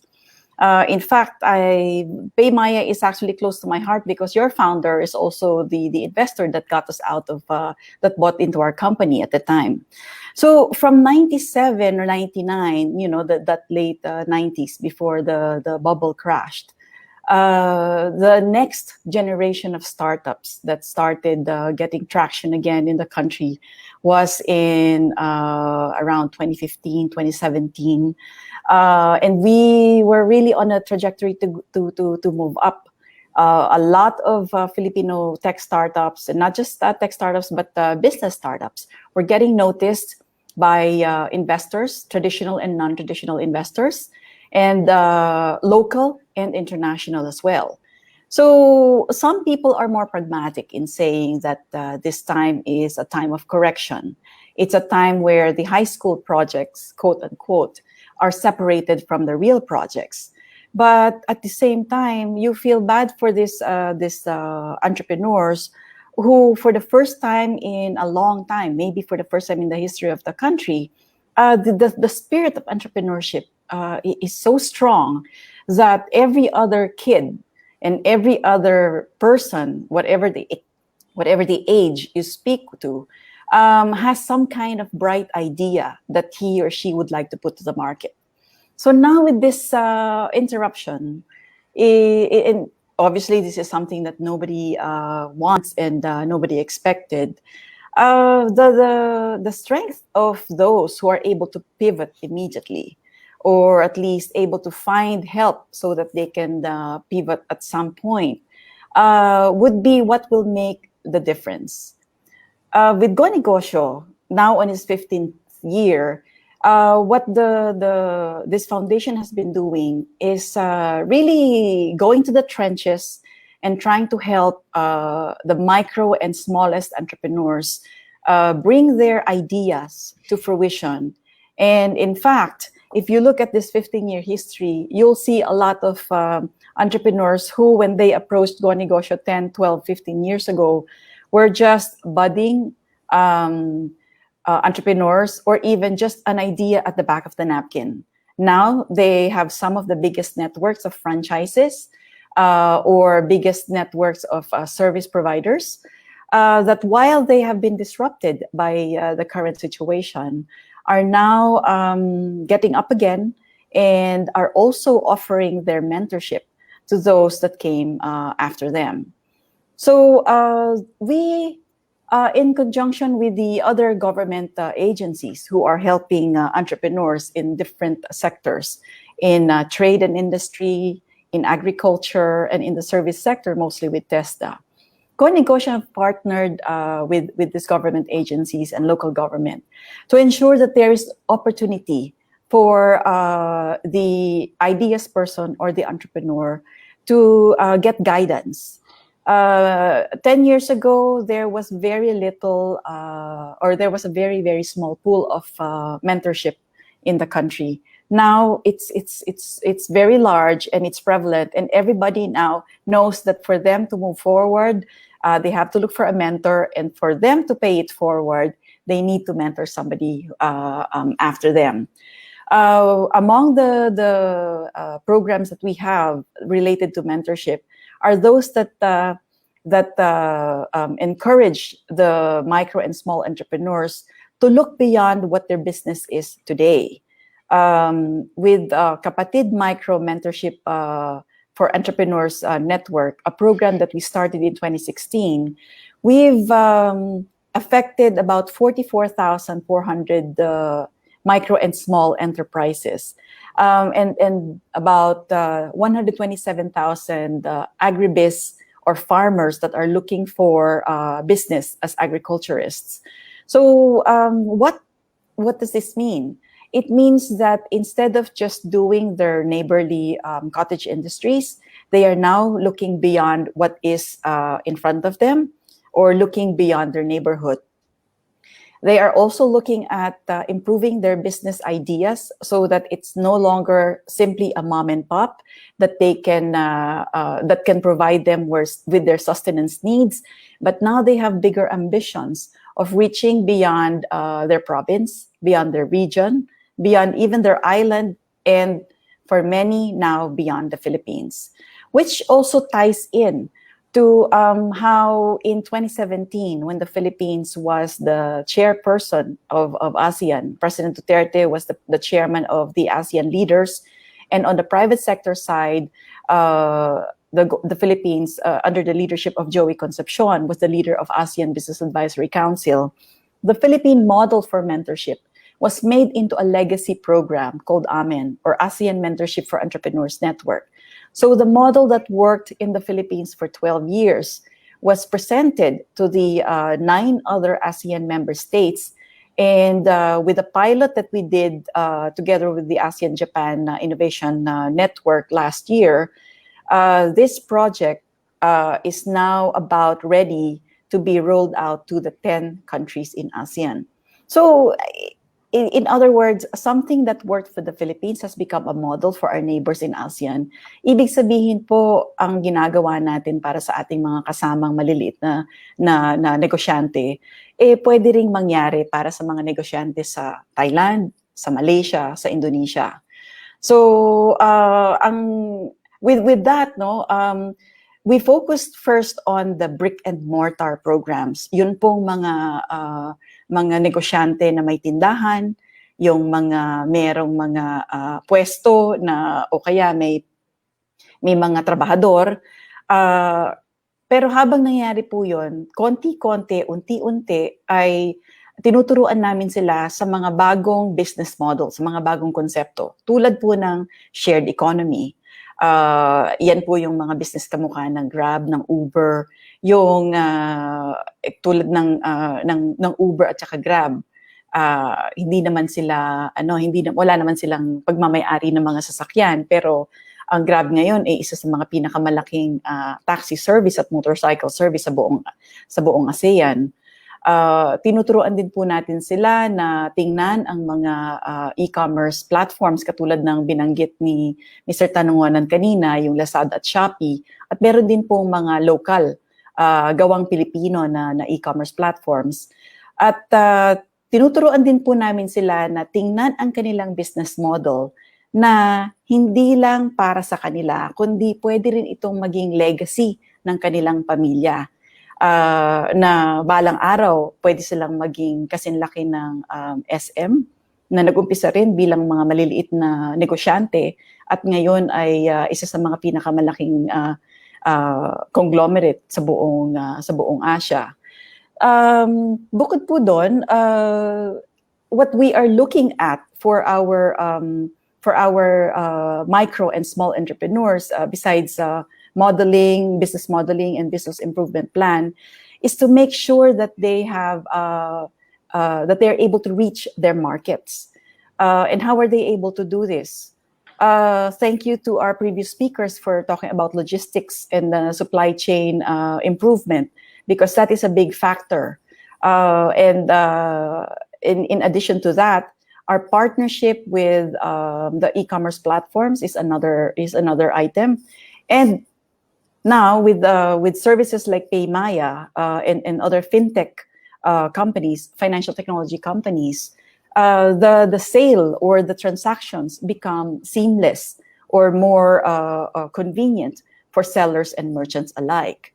In fact, PayMaya is actually close to my heart, because your founder is also the investor that got us out of, that bought into our company at the time. So from 97 or 99, that late 90s, before the bubble crashed, the next generation of startups that started getting traction again in the country was in around 2015, 2017. And we were really on a trajectory to move up. A lot of Filipino tech startups, and not just tech startups, but business startups, were getting noticed by investors, traditional and non-traditional investors, and local and international as well. So some people are more pragmatic in saying that this time is a time of correction. It's a time where the high school projects, quote unquote, are separated from the real projects. But at the same time, you feel bad for these entrepreneurs who for the first time in a long time, maybe for the first time in the history of the country, the spirit of entrepreneurship is so strong that every other kid and every other person, whatever the age you speak to, has some kind of bright idea that he or she would like to put to the market. So now with this interruption, and obviously this is something that nobody wants and nobody expected, the strength of those who are able to pivot immediately, or at least able to find help so that they can pivot at some point, would be what will make the difference. With Go Negosyo, now on his 15th year, what this foundation has been doing is really going to the trenches and trying to help the micro and smallest entrepreneurs bring their ideas to fruition. And in fact, if you look at this 15-year history, you'll see a lot of entrepreneurs who, when they approached Go Negosyo 10, 12, 15 years ago, were just budding entrepreneurs, or even just an idea at the back of the napkin. Now they have some of the biggest networks of franchises or biggest networks of service providers that, while they have been disrupted by the current situation, are now getting up again and are also offering their mentorship to those that came after them. So we, in conjunction with the other government agencies who are helping entrepreneurs in different sectors, in trade and industry, in agriculture, and in the service sector, mostly with TESDA, Go Negosyo have partnered with these government agencies and local government to ensure that there is opportunity for the ideas person or the entrepreneur to get guidance. 10 years ago, there was very little, or there was a very, very small pool of mentorship in the country. Now it's very large and it's prevalent, and everybody now knows that for them to move forward, they have to look for a mentor, and for them to pay it forward, they need to mentor somebody after them. Among the programs that we have related to mentorship are those that encourage the micro and small entrepreneurs to look beyond what their business is today. With Kapatid Micro Mentorship for Entrepreneurs Network, a program that we started in 2016, we've affected about 44,400 micro and small enterprises, and about 127,000 agribiz or farmers that are looking for business as agriculturists. So what does this mean? It means that instead of just doing their neighborly cottage industries, they are now looking beyond what is in front of them, or looking beyond their neighborhood. They are also looking at improving their business ideas so that it's no longer simply a mom and pop that they can that can provide them with their sustenance needs, but now they have bigger ambitions of reaching beyond their province, beyond their region, beyond even their island, and for many now beyond the Philippines, which also ties in to how in 2017, when the Philippines was the chairperson of ASEAN, President Duterte was the chairman of the ASEAN leaders, and on the private sector side, the Philippines, under the leadership of Joey Concepcion, was the leader of ASEAN Business Advisory Council. The Philippine model for mentorship was made into a legacy program called AMEN, or ASEAN Mentorship for Entrepreneurs Network. So the model that worked in the Philippines for 12 years was presented to the 9 other ASEAN member states. And with a pilot that we did together with the ASEAN-Japan Innovation Network last year, this project is now about ready to be rolled out to the 10 countries in ASEAN. So in other words, something that worked for the Philippines has become a model for our neighbors in ASEAN. Ibig sabihin po, ang ginagawa natin para sa ating mga kasamang maliliit na negosyante, pwede ring mangyari para sa mga negosyante sa Thailand, sa Malaysia, sa Indonesia. So, with that, no, we focused first on the brick and mortar programs. Yun pong mga negosyante na may tindahan, yung merong mga pwesto na o kaya may mga trabahador. Pero habang nangyari po yun, konti-konti, unti-unti ay tinuturuan namin sila sa mga bagong business models, sa mga bagong konsepto. Tulad po ng shared economy. Yan po yung mga business kamukha ng Grab, ng Uber, yung tulad ng Uber at saka Grab. Hindi naman sila wala naman silang pagmamay-ari ng mga sasakyan, pero ang Grab ngayon ay isa sa mga pinakamalaking taxi service at motorcycle service sa buong ASEAN. Tinuturuan din po natin sila na tingnan ang mga e-commerce platforms katulad ng binanggit ni Mr. Tanungonan kanina, yung Lazada at Shopee. At meron din po mga local, gawang Pilipino na e-commerce platforms. At tinuturuan din po namin sila na tingnan ang kanilang business model na hindi lang para sa kanila, kundi pwede rin itong maging legacy ng kanilang pamilya. Na balang araw, pwede silang maging kasinlaki ng SM na nag-umpisa rin bilang mga maliliit na negosyante at ngayon ay isa sa mga pinakamalaking conglomerate sa buong Asia. Bukod po doon, what we are looking at for our micro and small entrepreneurs, besides business modeling and business improvement plan, is to make sure that they have that they're able to reach their markets. And how are they able to do this? Thank you to our previous speakers for talking about logistics and the supply chain improvement, because that is a big factor. And in addition to that, our partnership with the e-commerce platforms is another item. And now with services like PayMaya and other fintech companies, financial technology companies, the sale or the transactions become seamless or more convenient for sellers and merchants alike.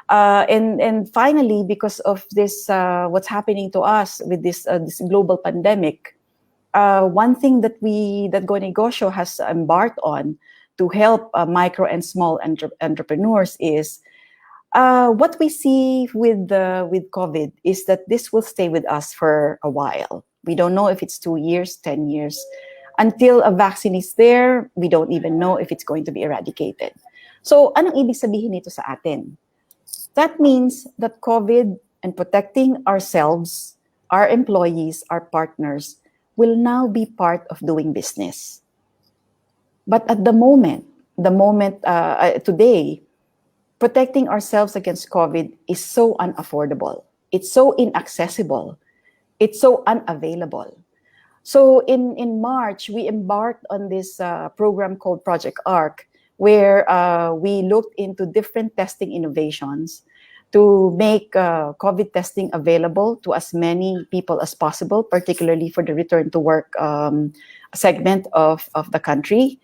And finally, because of this, what's happening to us with this global pandemic, one thing that Go Negosyo has embarked on to help micro and small entrepreneurs is what we see with COVID is that this will stay with us for a while. We don't know if it's 2 years, 10 years. Until a vaccine is there, we don't even know if it's going to be eradicated. So, anong ibig sabihin nito sa atin? That means that COVID and protecting ourselves, our employees, our partners, will now be part of doing business. But at the moment today, protecting ourselves against COVID is so unaffordable. It's so inaccessible. It's so unavailable. So in March, we embarked on this program called Project ARC, where we looked into different testing innovations to make COVID testing available to as many people as possible, particularly for the return to work segment of the country.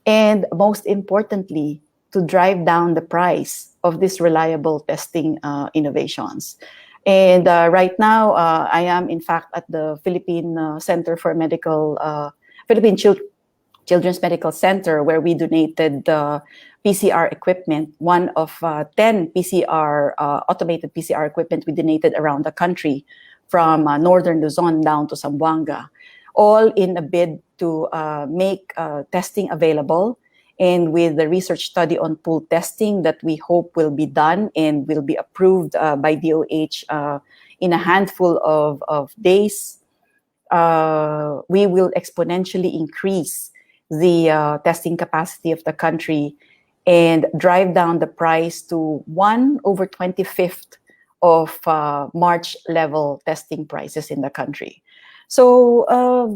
And most importantly, to drive down the price of these reliable testing innovations. And right now, I am in fact at the Philippine Center for Philippine Children's Medical Center, where we donated PCR equipment, one of 10 automated PCR equipment we donated around the country from northern Luzon down to Zamboanga, all in a bid to make testing available, and with the research study on pool testing that we hope will be done and will be approved by DOH in a handful of days, we will exponentially increase the testing capacity of the country and drive down the price to 1/25 of March level testing prices in the country. So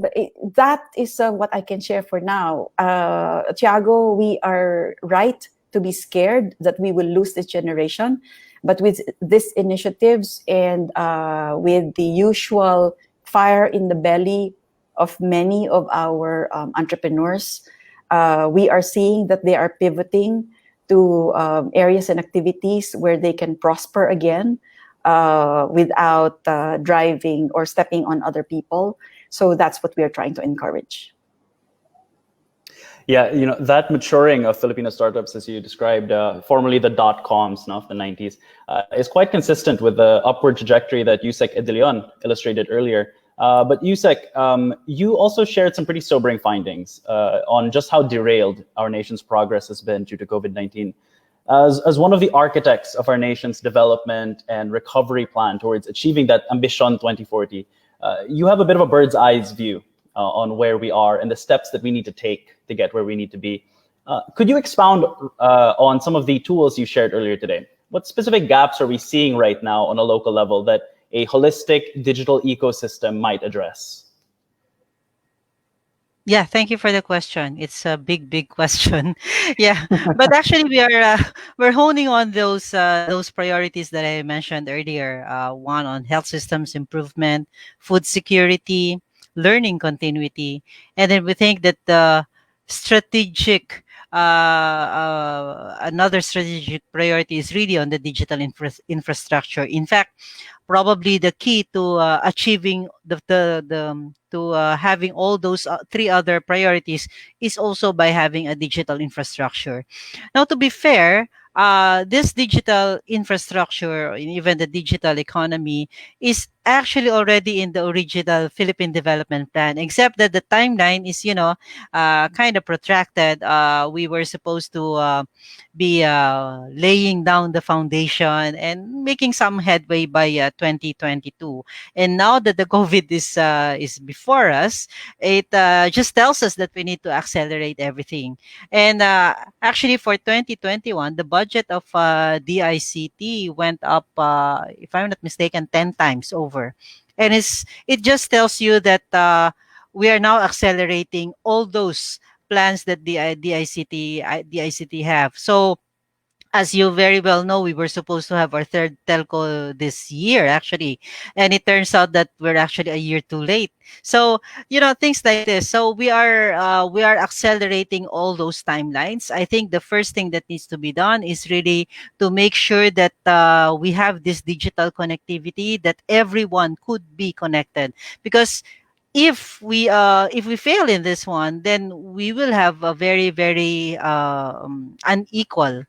that is what I can share for now. Tiago, we are right to be scared that we will lose this generation. But with these initiatives and with the usual fire in the belly of many of our entrepreneurs, we are seeing that they are pivoting to areas and activities where they can prosper again without driving or stepping on other people. So that's what we are trying to encourage. Yeah, that maturing of Filipino startups, as you described, formerly the dot-coms of the 90s, is quite consistent with the upward trajectory that Yusek Edilion illustrated earlier. But Yusek, you also shared some pretty sobering findings on just how derailed our nation's progress has been due to COVID-19. As one of the architects of our nation's development and recovery plan towards achieving that Ambition 2040, you have a bit of a bird's eye view on where we are and the steps that we need to take to get where we need to be. Could you expound on some of the tools you shared earlier today? What specific gaps are we seeing right now on a local level that a holistic digital ecosystem might address? Yeah, thank you for the question. It's a big question. Yeah, but actually we're honing on those priorities that I mentioned earlier. One on health systems improvement, food security, learning continuity, and then we think that the strategic another strategic priority is really on the digital infrastructure. In fact, probably the key to achieving to having all those three other priorities is also by having a digital infrastructure. Now, to be fair, this digital infrastructure, and even the digital economy, is actually already in the original Philippine Development Plan, except that the timeline is, kind of protracted. We were supposed to be laying down the foundation and making some headway by 2022. And now that the COVID is before us, it just tells us that we need to accelerate everything. And actually, for 2021, the budget of DICT went up, if I'm not mistaken, 10 times over. And it just tells you that we are now accelerating all those plans that the DICT have. So as you very well know, we were supposed to have our third telco this year, actually, and it turns out that we're actually a year too late. So things like this. So we are accelerating all those timelines. I think the first thing that needs to be done is really to make sure that we have this digital connectivity, that everyone could be connected, because if we fail in this one, then we will have a very unequal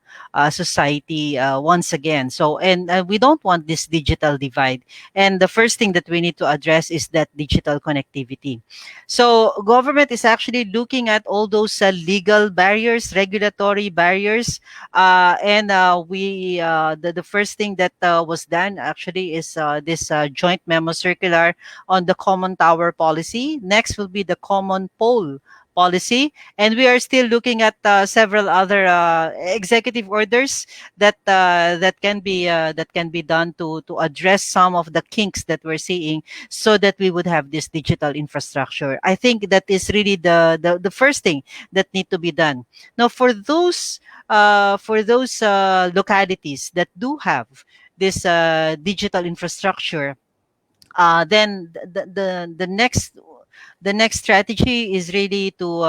society once again. So, and we don't want this digital divide. And the first thing that we need to address is that digital connectivity. So, government is actually looking at all those legal barriers, regulatory barriers, and the first thing that was done actually is this joint memo circular on the common tower policy. Next will be the common pole policy, and we are still looking at several other executive orders that can be done to address some of the kinks that we're seeing, so that we would have this digital infrastructure. I think that is really the first thing that need to be done. Now, for those localities that do have this digital infrastructure, then the next strategy is really to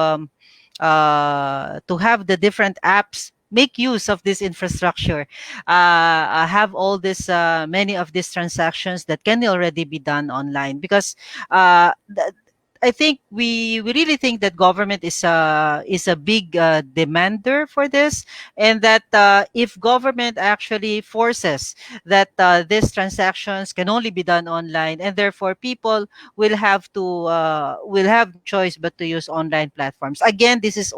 have the different apps make use of this infrastructure, have all this many of these transactions that can already be done online, because I think we really think that government is a big demander for this, and that if government actually forces that these transactions can only be done online, and therefore people will have no choice but to use online platforms. Again, this is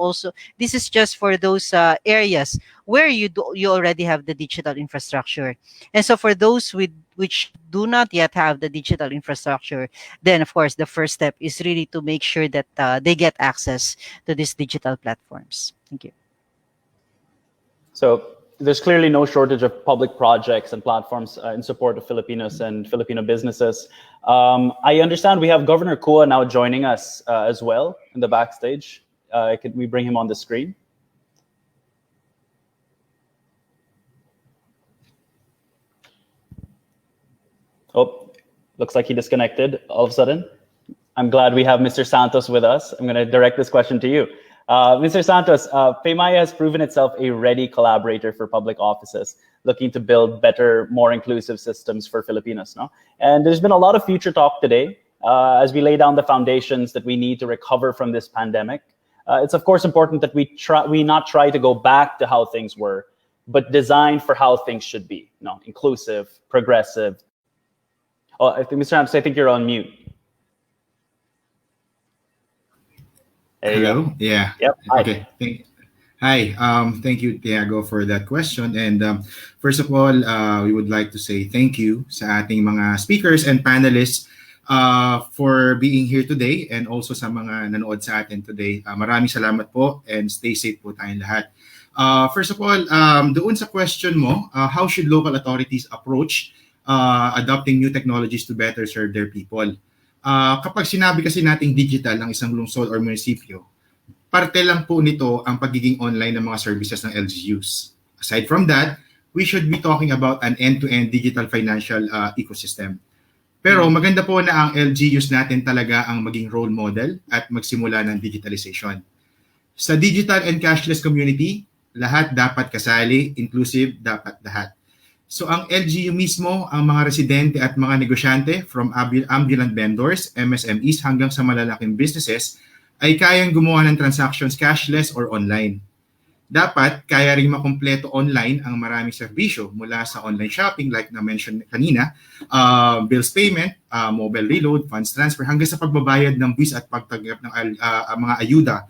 just for those areas where you already have the digital infrastructure, and so for those which do not yet have the digital infrastructure, then of course the first step is really to make sure that they get access to these digital platforms. Thank you. So there's clearly no shortage of public projects and platforms in support of Filipinos and Filipino businesses. I understand we have Governor Kua now joining us as well in the backstage. Could we bring him on the screen? Oh, looks like he disconnected all of a sudden. I'm glad we have Mr. Santos with us. I'm going to direct this question to you. Mr. Santos, PayMaya has proven itself a ready collaborator for public offices, looking to build better, more inclusive systems for Filipinos. No? And there's been a lot of future talk today as we lay down the foundations that we need to recover from this pandemic. It's of course important that we not try to go back to how things were, but design for how things should be. No, inclusive, progressive. Oh, I think, Mr. Santos, I think you're on mute. Hello. Yeah. Yep. Hi. Okay. Hi. Thank you, Tiago, for that question. And first of all, we would like to say thank you sa ating mga speakers and panelists for being here today, and also sa mga nanood sa atin today. Maraming salamat po, and stay safe po tayong lahat. First of all, doon sa question mo, how should local authorities approach adopting new technologies to better serve their people? Kapag sinabi kasi nating digital ng isang lungsod or munisipyo, parte lang po nito ang pagiging online ng mga services ng LGUs. Aside from that, we should be talking about an end-to-end digital financial ecosystem. Pero maganda po na ang LGUs natin talaga ang maging role model at magsimula ng digitalization. Sa digital and cashless community, lahat dapat kasali, inclusive dapat lahat. So ang LGU mismo, ang mga residente at mga negosyante from ambulant vendors, MSMEs hanggang sa malalaking businesses ay kayang gumawa ng transactions cashless or online. Dapat kaya ring makumpleto online ang maraming serbisyo mula sa online shopping like na-mention kanina, bills payment, mobile reload, funds transfer hanggang sa pagbabayad ng buwis at pagtanggap ng mga ayuda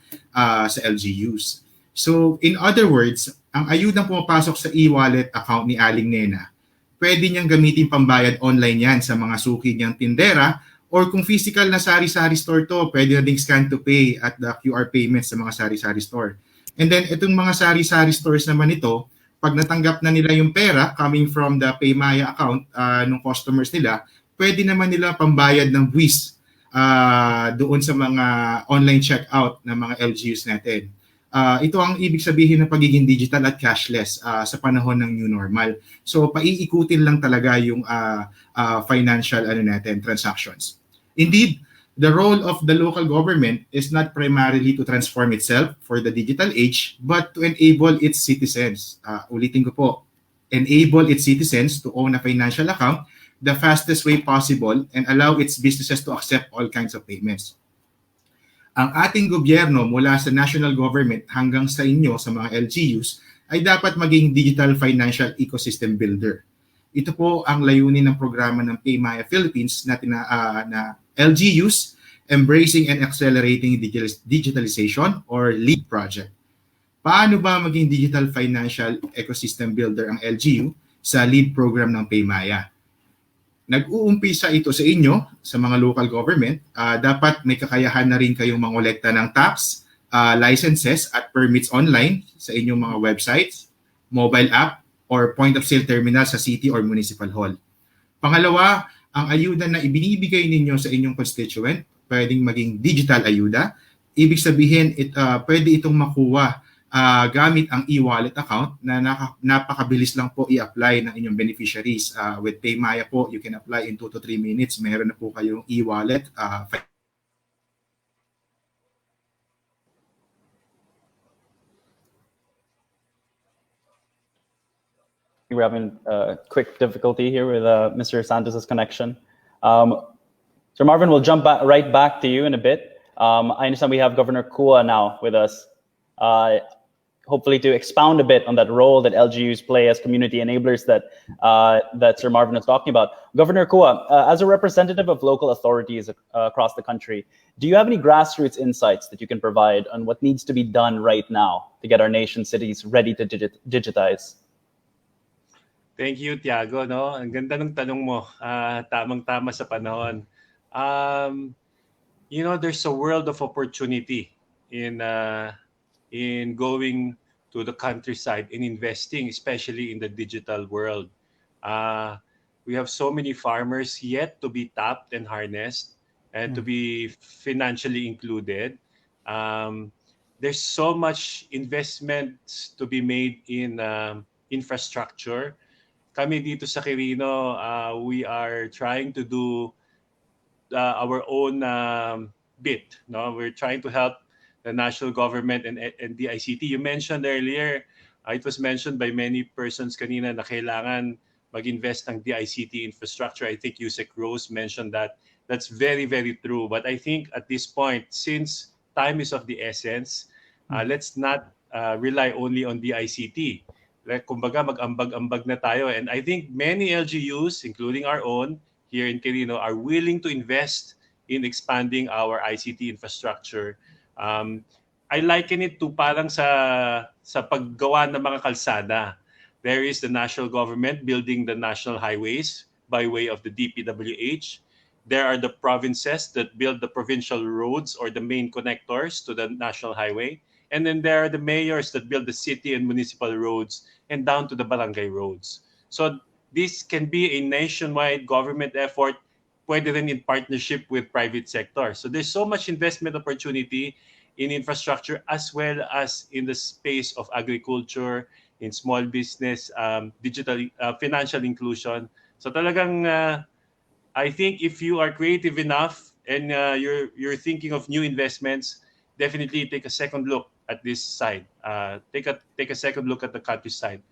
sa LGUs. So in other words, ang ayudang pumapasok sa e-wallet account ni Aling Nena, pwede niyang gamitin pambayad online yan sa mga suki niyang tindera, or kung physical na sari-sari store to, pwede na ding scan to pay at the QR payments sa mga sari-sari store. And then itong mga sari-sari stores naman ito, pag natanggap na nila yung pera coming from the PayMaya account ng customers nila, pwede naman nila pambayad ng buwis doon sa mga online checkout ng mga LGUs natin. Ito ang ibig sabihin ng pagiging digital at cashless sa panahon ng new normal. So paiikutin lang talaga yung financial transactions. Indeed, the role of the local government is not primarily to transform itself for the digital age, but to enable its citizens. Ulitin ko po, enable its citizens to own a financial account the fastest way possible and allow its businesses to accept all kinds of payments. Ang ating gobyerno mula sa national government hanggang sa inyo sa mga LGUs ay dapat maging digital financial ecosystem builder. Ito po ang layunin ng programa ng PayMaya Philippines na LGUs Embracing and Accelerating Digitalization or LEAD project. Paano ba maging digital financial ecosystem builder ang LGU sa LEAD program ng PayMaya? Nag-uumpisa ito sa inyo, sa mga local government. Dapat may kakayahan na rin kayong mangolekta ng tax, licenses at permits online sa inyong mga websites, mobile app, or point-of-sale terminal sa city or municipal hall. Pangalawa, ang ayuda na ibinibigay ninyo sa inyong constituent, pwedeng maging digital ayuda. Ibig sabihin, pwede itong makuha gamit ang e-wallet account na napakabilis lang po i-apply ng inyong beneficiaries. With PayMaya po, you can apply in 2 to 3 minutes. Meron na po kayong e-wallet. We're having a quick difficulty here with Mr. Santos's connection. Sir Marvin, we'll jump right back to you in a bit. I understand we have Governor Kua now with us. Hopefully to expound a bit on that role that LGUs play as community enablers that Sir Marvin is talking about. Governor Kua, as a representative of local authorities across the country, do you have any grassroots insights that you can provide on what needs to be done right now to get our nation's cities ready to digitize? Thank you, Tiago. No? Ang ganda ng tanong mo. Tamang-tama sa panahon. There's a world of opportunity in going to the countryside in investing, especially in the digital world. We have so many farmers yet to be tapped and harnessed and to be financially included. Um, there's so much investments to be made in infrastructure. Kami dito sa Quirino, we are trying to do our own bit. No, we're trying to help the national government and DICT. You mentioned earlier, it was mentioned by many persons kanina na kailangan mag-invest ng DICT infrastructure. I think Yusek Rose mentioned that. That's very, very true. But I think at this point, since time is of the essence, let's not rely only on DICT. Like, kumbaga, mag-ambag-ambag na tayo. And I think many LGUs, including our own, here in Quirino, are willing to invest in expanding our ICT infrastructure. I liken it to parang sa paggawa ng mga kalsada. There is the national government building the national highways by way of the DPWH. There are the provinces that build the provincial roads or the main connectors to the national highway. And then there are the mayors that build the city and municipal roads and down to the barangay roads. So this can be a nationwide government effort, pwede rin in partnership with private sector. So there's so much investment opportunity in infrastructure as well as in the space of agriculture, in small business, digital, financial inclusion. So talagang I think if you are creative enough and you're thinking of new investments, definitely take a second look at this side. Take a second look at the countryside.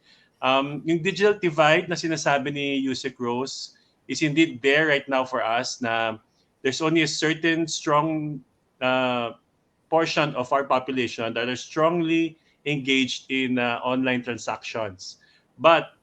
Yung digital divide na sinasabi ni Yusek Rose is indeed there right now for us na there's only a certain strong portion of our population that are strongly engaged in online transactions. But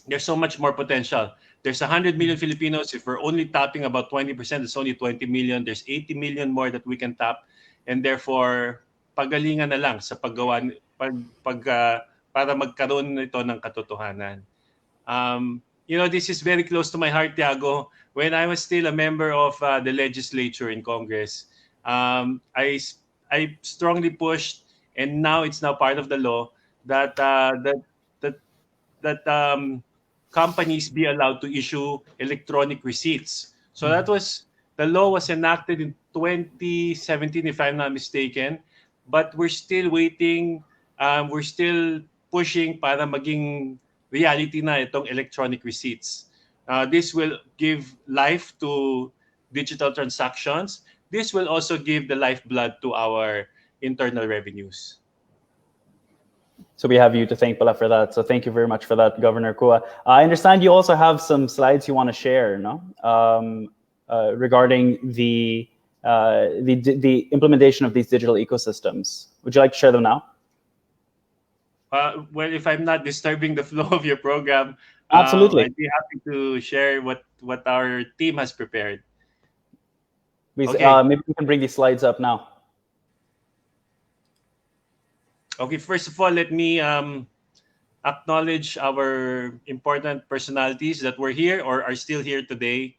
there's so much more potential. There's 100 million Filipinos. If we're only tapping about 20%, it's only 20 million. There's 80 million more that we can tap. And therefore, pagalingan na lang sa paggawa, para magkaroon nito ng katotohanan. This is very close to my heart, Tiago. When I was still a member of the legislature in Congress, I strongly pushed, and now it's now part of the law, that companies be allowed to issue electronic receipts. So the law was enacted in 2017, if I'm not mistaken, but we're still waiting. We're still pushing para maging reality na itong electronic receipts. This will give life to digital transactions. This will also give the lifeblood to our internal revenues. So we have you to thank pala for that. So thank you very much for that, Governor Kua. I understand you also have some slides you want to share, no? Regarding the implementation of these digital ecosystems. Would you like to share them now? Well, if I'm not disturbing the flow of your program, absolutely, I'd be happy to share what our team has prepared. Please, okay. Maybe we can bring these slides up now. Okay, first of all, let me acknowledge our important personalities that were here or are still here today.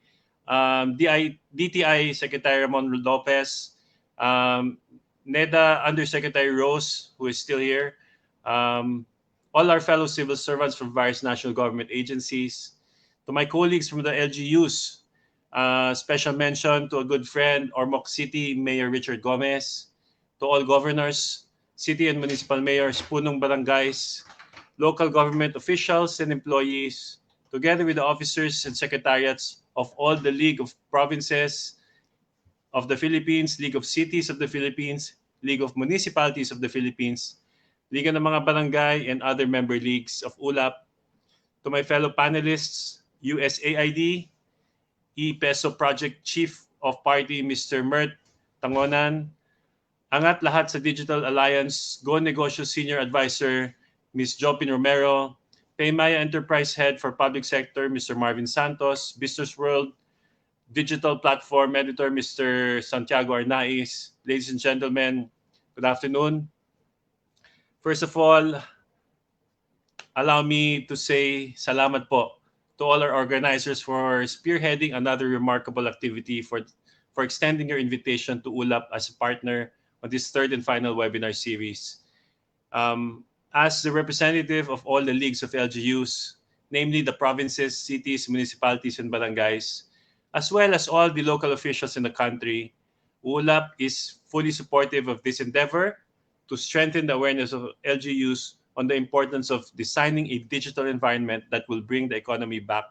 DTI Secretary Ramon Lopez, NEDA Undersecretary Rose, who is still here, all our fellow civil servants from various national government agencies, to my colleagues from the LGUs, special mention to a good friend, Ormoc City Mayor Richard Gomez, to all governors, city and municipal mayors, punong barangays, local government officials and employees, together with the officers and secretariats of all the League of Provinces of the Philippines, League of Cities of the Philippines, League of Municipalities of the Philippines, Liga ng mga Barangay, and other member leagues of ULAP, to my fellow panelists, USAID E-PESO Project Chief of Party, Mr. Mert Tangonan, angat lahat sa Digital Alliance, Go Negosyo Senior Advisor, Ms. Jopin Romero, PayMaya Enterprise Head for Public Sector, Mr. Marvin Santos, BusinessWorld Digital Platform Editor, Mr. Santiago Arnaiz. Ladies and gentlemen, good afternoon. First of all, allow me to say salamat po to all our organizers for spearheading another remarkable activity, for extending your invitation to ULAP as a partner on this third and final webinar series. as the representative of all the leagues of LGUs, namely the provinces, cities, municipalities, and barangays, as well as all the local officials in the country, ULAP is fully supportive of this endeavor to strengthen the awareness of LGUs on the importance of designing a digital environment that will bring the economy back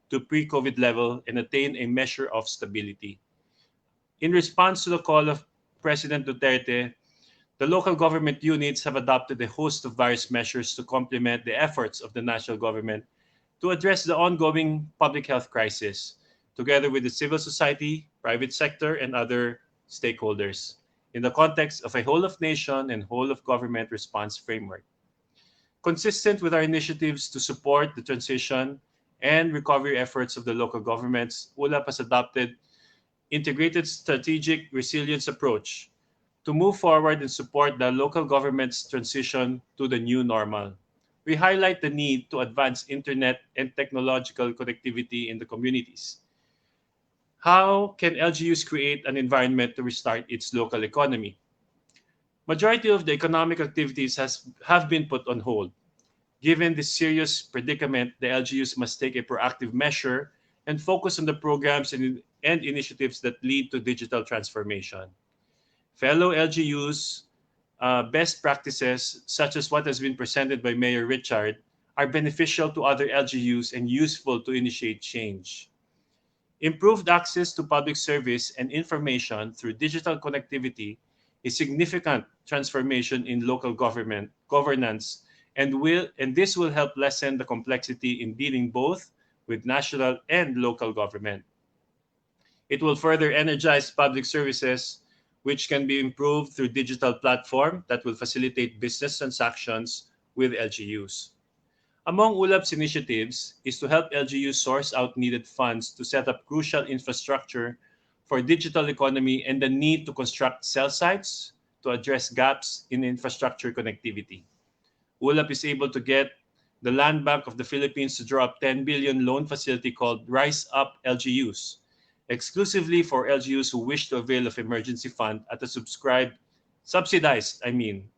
to pre-COVID level and attain a measure of stability. In response to the call of President Duterte, the local government units have adopted a host of various measures to complement the efforts of the national government to address the ongoing public health crisis, together with the civil society, private sector, and other stakeholders, in the context of a whole-of-nation and whole-of-government response framework. Consistent with our initiatives to support the transition and recovery efforts of the local governments, ULAP has adopted integrated strategic resilience approach to move forward and support the local government's transition to the new normal. We highlight the need to advance internet and technological connectivity in the communities. How can LGUs create an environment to restart its local economy? Majority of the economic activities have been put on hold. Given this serious predicament, the LGUs must take a proactive measure and focus on the programs and initiatives that lead to digital transformation. Fellow LGUs, best practices, such as what has been presented by Mayor Richard, are beneficial to other LGUs and useful to initiate change. Improved access to public service and information through digital connectivity is significant transformation in local governance, and this will help lessen the complexity in dealing both with national and local government. It will further energize public services, which can be improved through digital platform that will facilitate business transactions with LGUs. Among ULAP's initiatives is to help LGUs source out needed funds to set up crucial infrastructure for digital economy and the need to construct cell sites to address gaps in infrastructure connectivity. ULAP is able to get the Land Bank of the Philippines to draw up 10 billion loan facility called Rise Up LGUs, exclusively for LGUs who wish to avail of emergency fund at a subsidized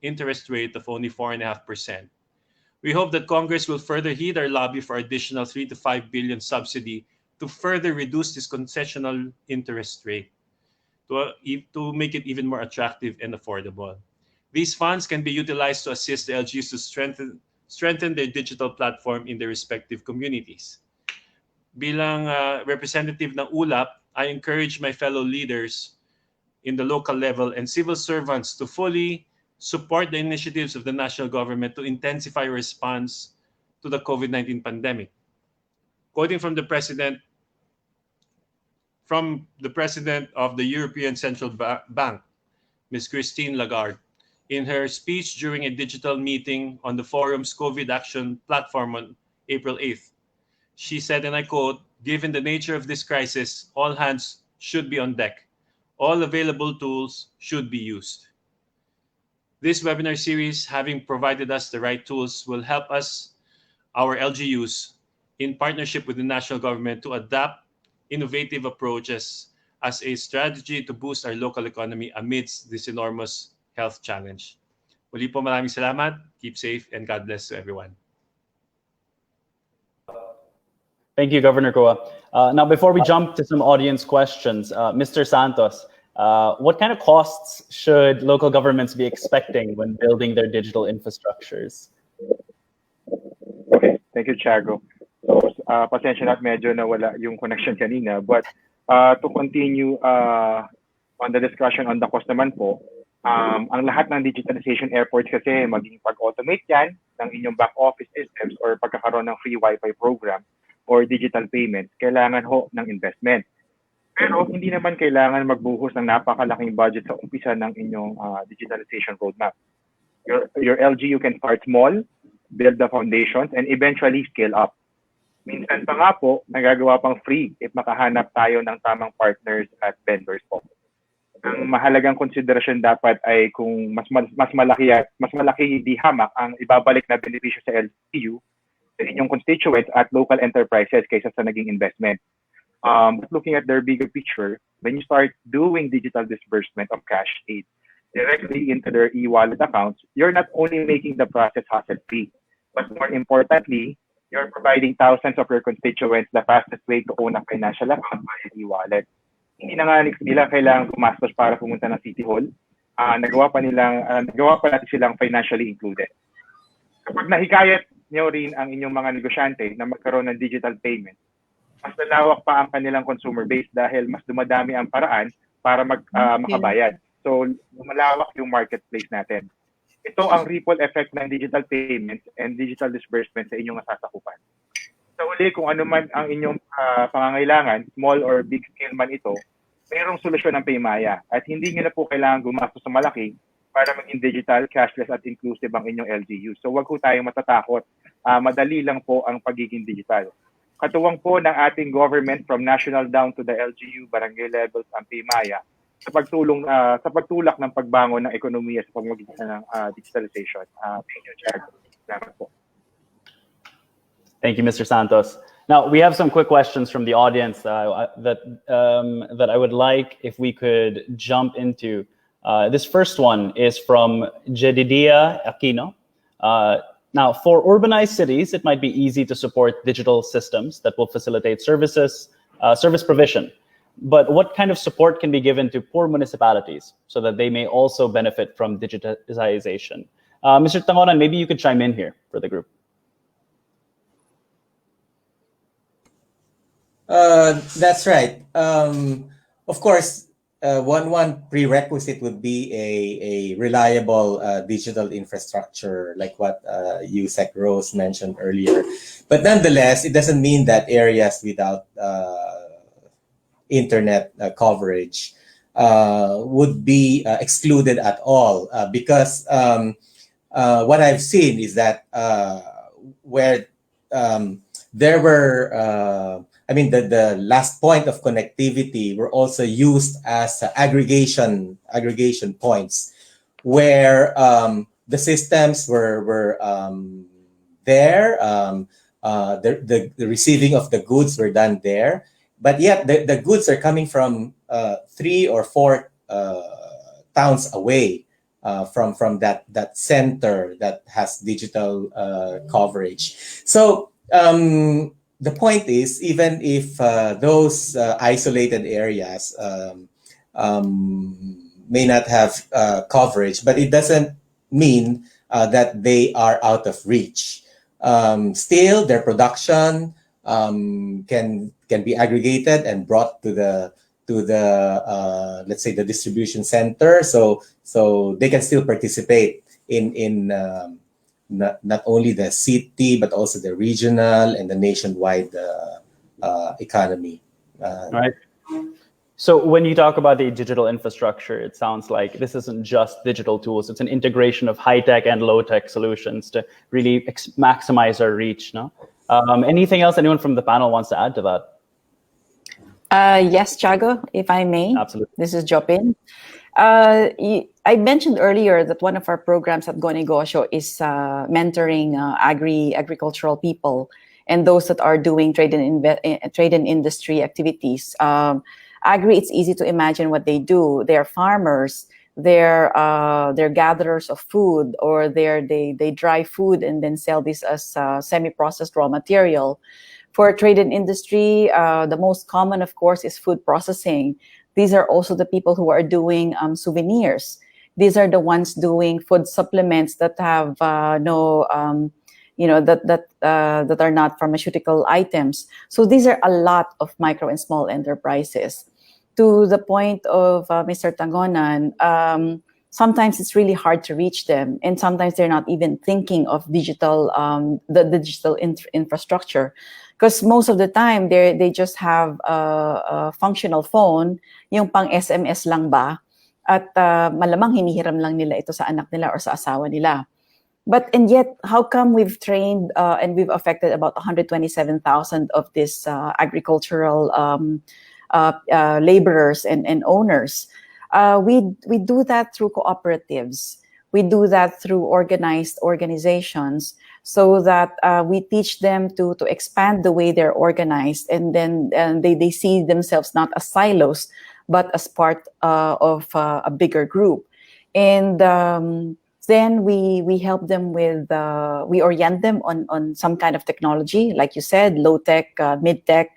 interest rate of only 4.5%. We hope that Congress will further heed our lobby for additional 3 to 5 billion subsidy to further reduce this concessional interest rate to make it even more attractive and affordable. These funds can be utilized to assist the LGUs to strengthen their digital platform in their respective communities. Bilang representative ng ULAP, I encourage my fellow leaders in the local level and civil servants to fully support the initiatives of the national government to intensify response to the COVID-19 pandemic. Quoting from the president of the European Central Bank, Ms. Christine Lagarde, in her speech during a digital meeting on the forum's COVID Action platform on April 8th. She said, and I quote, "Given the nature of this crisis, all hands should be on deck. All available tools should be used." This webinar series, having provided us the right tools, will help us, our LGUs, in partnership with the national government to adapt innovative approaches as a strategy to boost our local economy amidst this enormous health challenge. Muli po, maraming salamat. Keep safe and God bless to everyone. Thank you, Governor Koa. Now, before we jump to some audience questions, Mr. Santos, what kind of costs should local governments be expecting when building their digital infrastructures? Okay, thank you, Tiago. So, pasensya na at medyo nawala yung connection kanina. But to continue on the discussion on the cost naman po, ang lahat ng digitalization efforts kasi maging pag-automate yan ng inyong back office systems or pagkakaroon ng free Wi-Fi program or digital payments, kailangan ho ng investment. Pero hindi naman kailangan magbuhos ng napakalaking budget sa umpisa ng inyong digitalization roadmap. Your LGU can start small, build the foundations, and eventually scale up. Minsan pa nga po, nagagawa pang free if makahanap tayo ng tamang partners at vendors po. Ang mahalagang konsiderasyon dapat ay kung mas malaki di hamak ang ibabalik na benepisyo sa LGU sa inyong constituents at local enterprises kaysa sa naging investment. Looking at their bigger picture, when you start doing digital disbursement of cash aid, directly into their e-wallet accounts, you're not only making the process hassle-free, but more importantly, you're providing thousands of your constituents the fastest way to own a financial account via e-wallet. Hindi na nga nila kailangan gumastos para pumunta ng City Hall. Nagawa pa natin silang financially included. Kapag nahikayat nyo rin ang inyong mga negosyante na magkaroon ng digital payment, mas lalawak pa ang kanilang consumer base dahil mas dumadami ang paraan para makabayad. So, lumalawak yung marketplace natin. Ito ang ripple effect ng digital payments and digital disbursement sa inyong nasasakupan. Sa uli, kung ano man ang inyong pangangailangan, small or big scale man ito, mayroong solusyon ng PayMaya at hindi nyo na po kailangan gumastos sa malaki para maging digital, cashless at inclusive ang inyong LGU. So wag po tayong matatakot. Madali lang po ang pagiging digital. Katuwang po ng ating government from national down to the LGU, barangay levels, ang PayMaya sa pagtulak ng pagbangon ng ekonomiya sa pamamagitan ng digitalization. Thank you, Chair. Salamat po. Thank you, Mr. Santos. Now, we have some quick questions from the audience that I would like if we could jump into. This first one is from Jedidia Aquino. Now, for urbanized cities, it might be easy to support digital systems that will facilitate service provision. But what kind of support can be given to poor municipalities so that they may also benefit from digitization? Mr. Tangonan, maybe you could chime in here for the group. That's right. Of course, one prerequisite would be a reliable digital infrastructure, like what USEC Rose mentioned earlier. But nonetheless, it doesn't mean that areas without internet coverage would be excluded at all, because what I've seen is that where there were the last point of connectivity were also used as aggregation points, where the systems were there, the receiving of the goods were done there, but yet the goods are coming from 3 or 4 towns away from that center that has digital coverage. So the point is, even if those isolated areas may not have coverage, but it doesn't mean that they are out of reach. Still, their production can be aggregated and brought to the let's say the distribution center, so they can still participate in not only the city but also the regional and the nationwide economy. Right. So when you talk about the digital infrastructure, it sounds like this isn't just digital tools; it's an integration of high-tech and low-tech solutions to really maximize our reach. No. Anything else anyone from the panel wants to add to that? Yes, Tiago, if I may. Absolutely. This is Jopin. I mentioned earlier that one of our programs at Go Negosyo is mentoring agricultural people and those that are doing trade and industry activities. Agri, it's easy to imagine what they do. They're farmers. They're gatherers of food, or they dry food and then sell this as semi-processed raw material. For trade and industry, the most common, of course, is food processing. These are also the people who are doing souvenirs. These are the ones doing food supplements that have that are not pharmaceutical items. So these are a lot of micro and small enterprises. To the point of Mr. Tangonan, sometimes it's really hard to reach them, and sometimes they're not even thinking of digital, the digital infrastructure. Because most of the time, they just have a functional phone, yung pang SMS lang ba, at malamang hinihiram lang nila ito sa anak nila or sa asawa nila. And yet, how come we've trained and we've affected about 127,000 of these agricultural laborers and owners? We do that through cooperatives. We do that through organized organizations, so that we teach them to expand the way they're organized, and then they see themselves not as silos, but as part of a bigger group. And then we help them with, we orient them on some kind of technology, like you said, low tech, mid tech,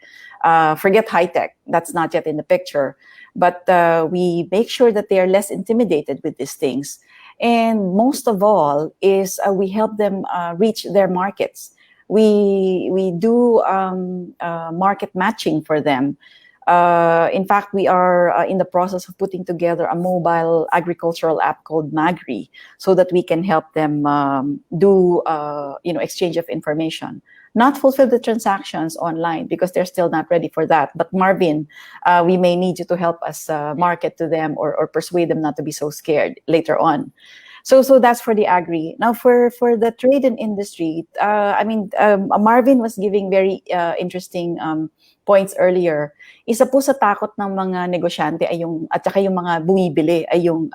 forget high tech. That's not yet in the picture. But we make sure that they are less intimidated with these things. And most of all is we help them reach their markets. We do market matching for them. In fact, we are in the process of putting together a mobile agricultural app called Magri, so that we can help them do exchange of information. Not fulfill the transactions online because they're still not ready for that. But Marvin, we may need you to help us market to them or persuade them not to be so scared later on. So that's for the agri. Now for the trade and industry, Marvin was giving very interesting points earlier. Isa po sa takot ng mga negosyante ay at saka yung mga bumibili ay yung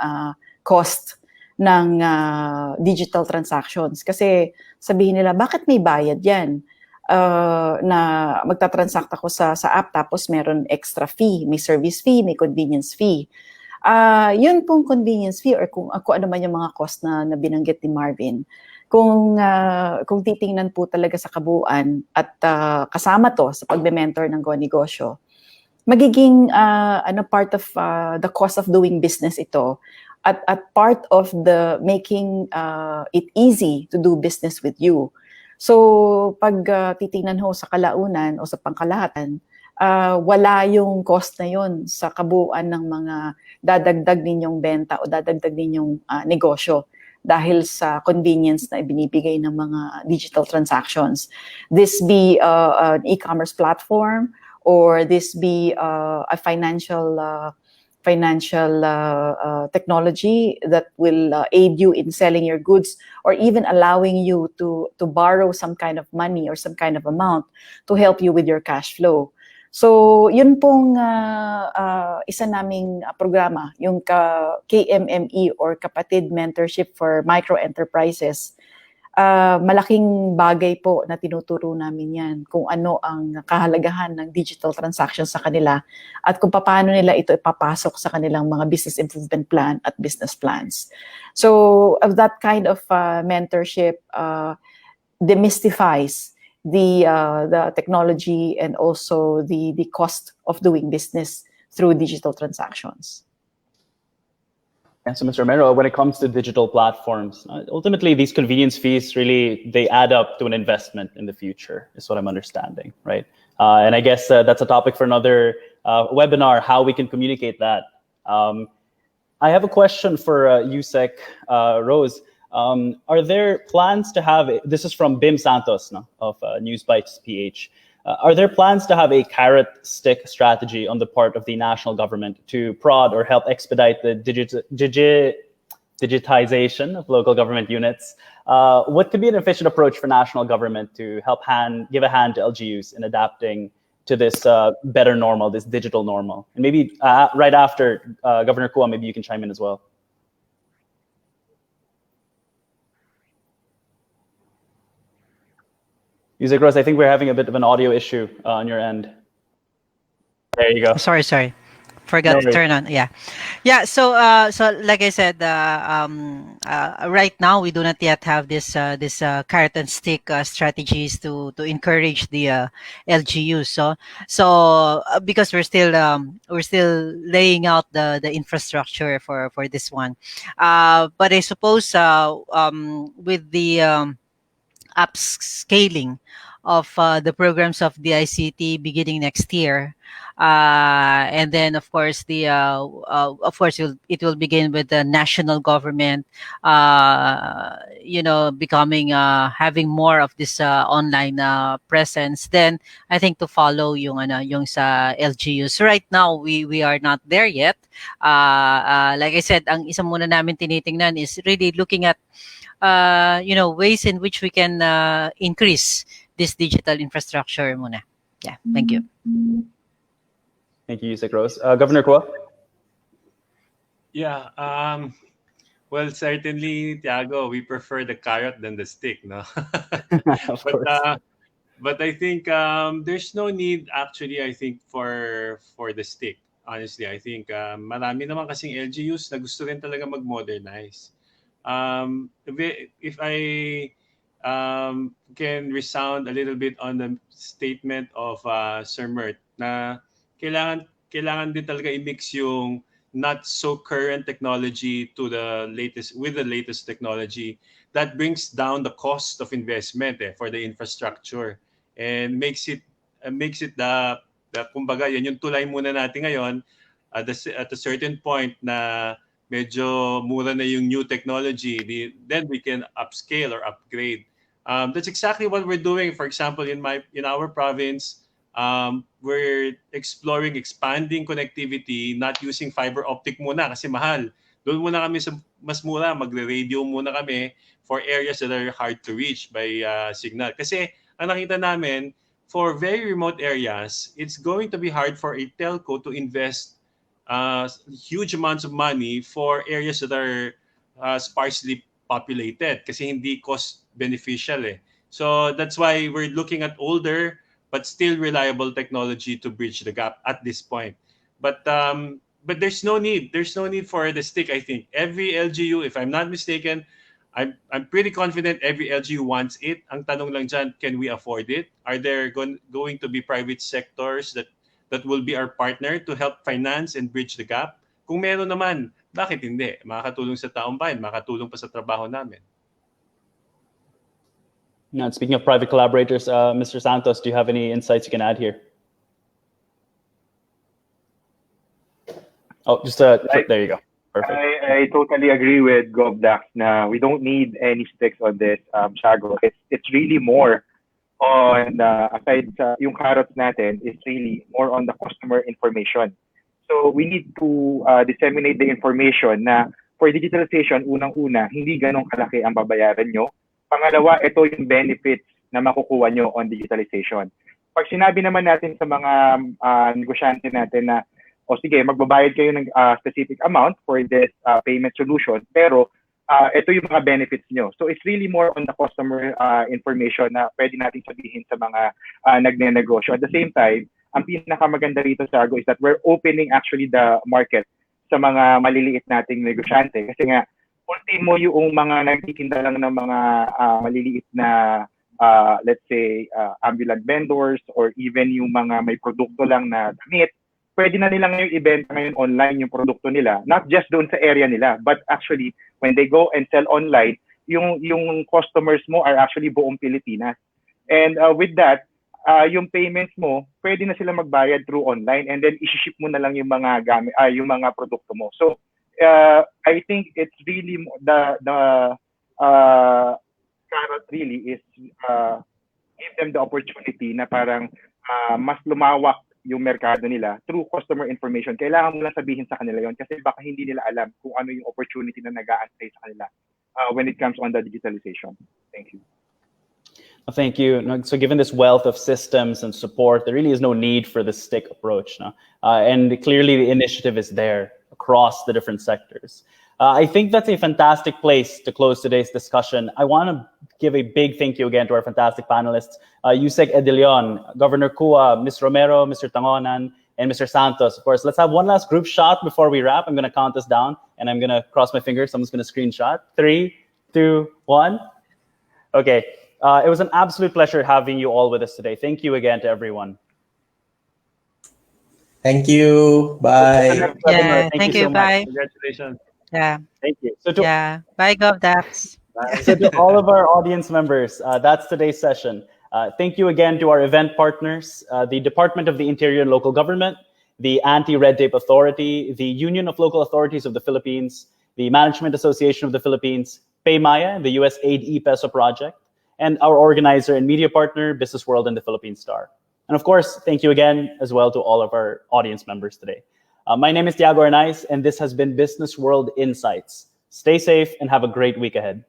cost ng digital transactions. Kasi sabihin nila, bakit may bayad yan? Na magta-transact ako sa app tapos meron extra fee, may service fee, may convenience fee. Yun pong convenience fee or kung ano man yung mga cost na binanggit ni Marvin. Kung titingnan po talaga sa kabuuan at kasama to sa pagbe-mentor ng go-negosyo, magiging part of the cost of doing business ito at part of the making it easy to do business with you. So pag titingnan ho sa kalaunan o sa pangkalahatan, wala yung cost na yun sa kabuuan ng mga dadagdag ninyong benta o dadagdag ninyong negosyo dahil sa convenience na ibinibigay ng mga digital transactions. This be an e-commerce platform or this be a financial technology that will aid you in selling your goods or even allowing you to borrow some kind of money or some kind of amount to help you with your cash flow. So, yun pong isa naming programa, yung KMME or Kapatid Mentorship for Micro Enterprises. Malaking bagay po na tinuturo namin yan kung ano ang kahalagahan ng digital transactions sa kanila at kung paano nila ito ipapasok sa kanilang mga business improvement plan at business plans. So, that kind of mentorship demystifies the technology and also the cost of doing business through digital transactions. And so, Mr. Romero, when it comes to digital platforms, ultimately these convenience fees really they add up to an investment in the future, is what I'm understanding, right? And I guess that's a topic for another webinar, how we can communicate that. I have a question for USEC Rose. Are there plans to have, this is from Bim Santos of News Bites PH, are there plans to have a carrot stick strategy on the part of the national government to prod or help expedite the digitization of local government units? What could be an efficient approach for national government to help give a hand to LGUs in adapting to this better normal, this digital normal? And maybe right after Governor Kua, maybe you can chime in as well. Music Rose, I think we're having a bit of an audio issue on your end. There you go. Sorry. Forgot to turn on. Yeah. So like I said, right now we do not yet have this carrot and stick strategies to encourage the LGUs. So because we're still laying out the infrastructure for this one, but I suppose with the upscaling of the programs of the ICT beginning next year, and then of course it will begin with the national government, becoming having more of this online presence. Then I think to follow yung sa LGU. So right now we are not there yet. Like I said, ang isa muna namin tinitingnan is really looking at ways in which we can increase this digital infrastructure muna. Yeah, thank you. Thank you, Yusek Rose. Governor Kua? Yeah, well, certainly, Tiago, we prefer the carrot than the stick, no? Of course. But I think there's no need, actually, I think, for the stick. honestly. I think marami naman kasing LGUs na gusto rin talaga mag-modernize. If I can resound a little bit on the statement of Sir Mert na kailangan din talaga i-mix yung not so current technology to the latest technology that brings down the cost of investment for the infrastructure and makes it the kumbaga yan yung tulay muna natin ngayon at a certain point na medyo mura na yung new technology, then we can upscale or upgrade. That's exactly what we're doing. For example, in our province, we're expanding connectivity, not using fiber optic muna kasi mahal. Doon muna kami sa mas mura, magre-radio muna kami for areas that are hard to reach by signal. Kasi ang nakita namin, for very remote areas, it's going to be hard for a telco to invest huge amounts of money for areas that are sparsely populated kasi hindi cost beneficial So that's why we're looking at older but still reliable technology to bridge the gap at this point. But there's no need for the stick. I think every LGU, if I'm not mistaken, I'm pretty confident every LGU wants it. Ang tanong lang dyan, can we afford it? Are there going to be private sectors that will be our partner to help finance and bridge the gap? Kung meron naman, bakit hindi? Makakatulong sa taong bayan, makakatulong pa sa trabaho namin. Now, speaking of private collaborators, Mr. Santos, do you have any insights you can add here? Oh, just there you go. Perfect. I totally agree with Govdax na we don't need any sticks on this, Shago. It's really more on aside sa yung carrots natin, it's really more on the customer information. So we need to disseminate the information na for digitalization, unang-una, hindi ganong kalaki ang babayaran nyo. Pangalawa, ito yung benefits na makukuha nyo on digitalization. Pag sinabi naman natin sa mga negosyante natin na o sige, magbabayad kayo ng specific amount for this payment solution, pero ito yung mga benefits nyo. So it's really more on the customer information na pwede natin sabihin sa mga nagne-negosyo. At the same time, ang pinakamaganda rito, Sago, is that we're opening actually the market sa mga maliliit nating negosyante. Kasi nga, ultimo yung mga nagtitinda lang ng mga maliliit na let's say ambulant vendors or even yung mga may produkto lang na damit, pwede na nila ngayon ibenta ngayon online yung produkto nila, not just doon sa area nila, but actually when they go and sell online, yung customers mo are actually buong Pilipinas. And with that, yung payments mo, pwede na sila magbayad through online and then i-ship mo na lang yung mga yung mga produkto mo. So I think it's really the carrot really is give them the opportunity na parang mas lumawak yung merkado nila through customer information. Kailangan mo lang sabihin sa kanila yon kasi baka hindi nila alam kung ano yung opportunity na nag-aantay sa kanila when it comes on the digitalization. Thank you. Thank you. So given this wealth of systems and support, there really is no need for the stick approach. And clearly the initiative is there across the different sectors. I think that's a fantastic place to close today's discussion. I want to give a big thank you again to our fantastic panelists, Yusek Edilion, Governor Kua, Ms. Romero, Mr. Tangonan, and Mr. Santos. Of course, let's have one last group shot before we wrap. I'm going to count us down, and I'm going to cross my fingers. Someone's going to screenshot. 3, 2, 1. Okay. It was an absolute pleasure having you all with us today. Thank you again to everyone. Thank you. Bye. Yeah, thank you. so Bye. much. Congratulations. Yeah. Thank you. Bye, GovDax. So to all of our audience members, that's today's session. Thank you again to our event partners, the Department of the Interior and Local Government, the Anti-Red Tape Authority, the Union of Local Authorities of the Philippines, the Management Association of the Philippines, PayMaya, the USAID E-PESO Project, and our organizer and media partner, BusinessWorld and the Philippine Star. And of course, thank you again as well to all of our audience members today. My name is Tiago Arnaiz, and this has been Business World Insights. Stay safe and have a great week ahead.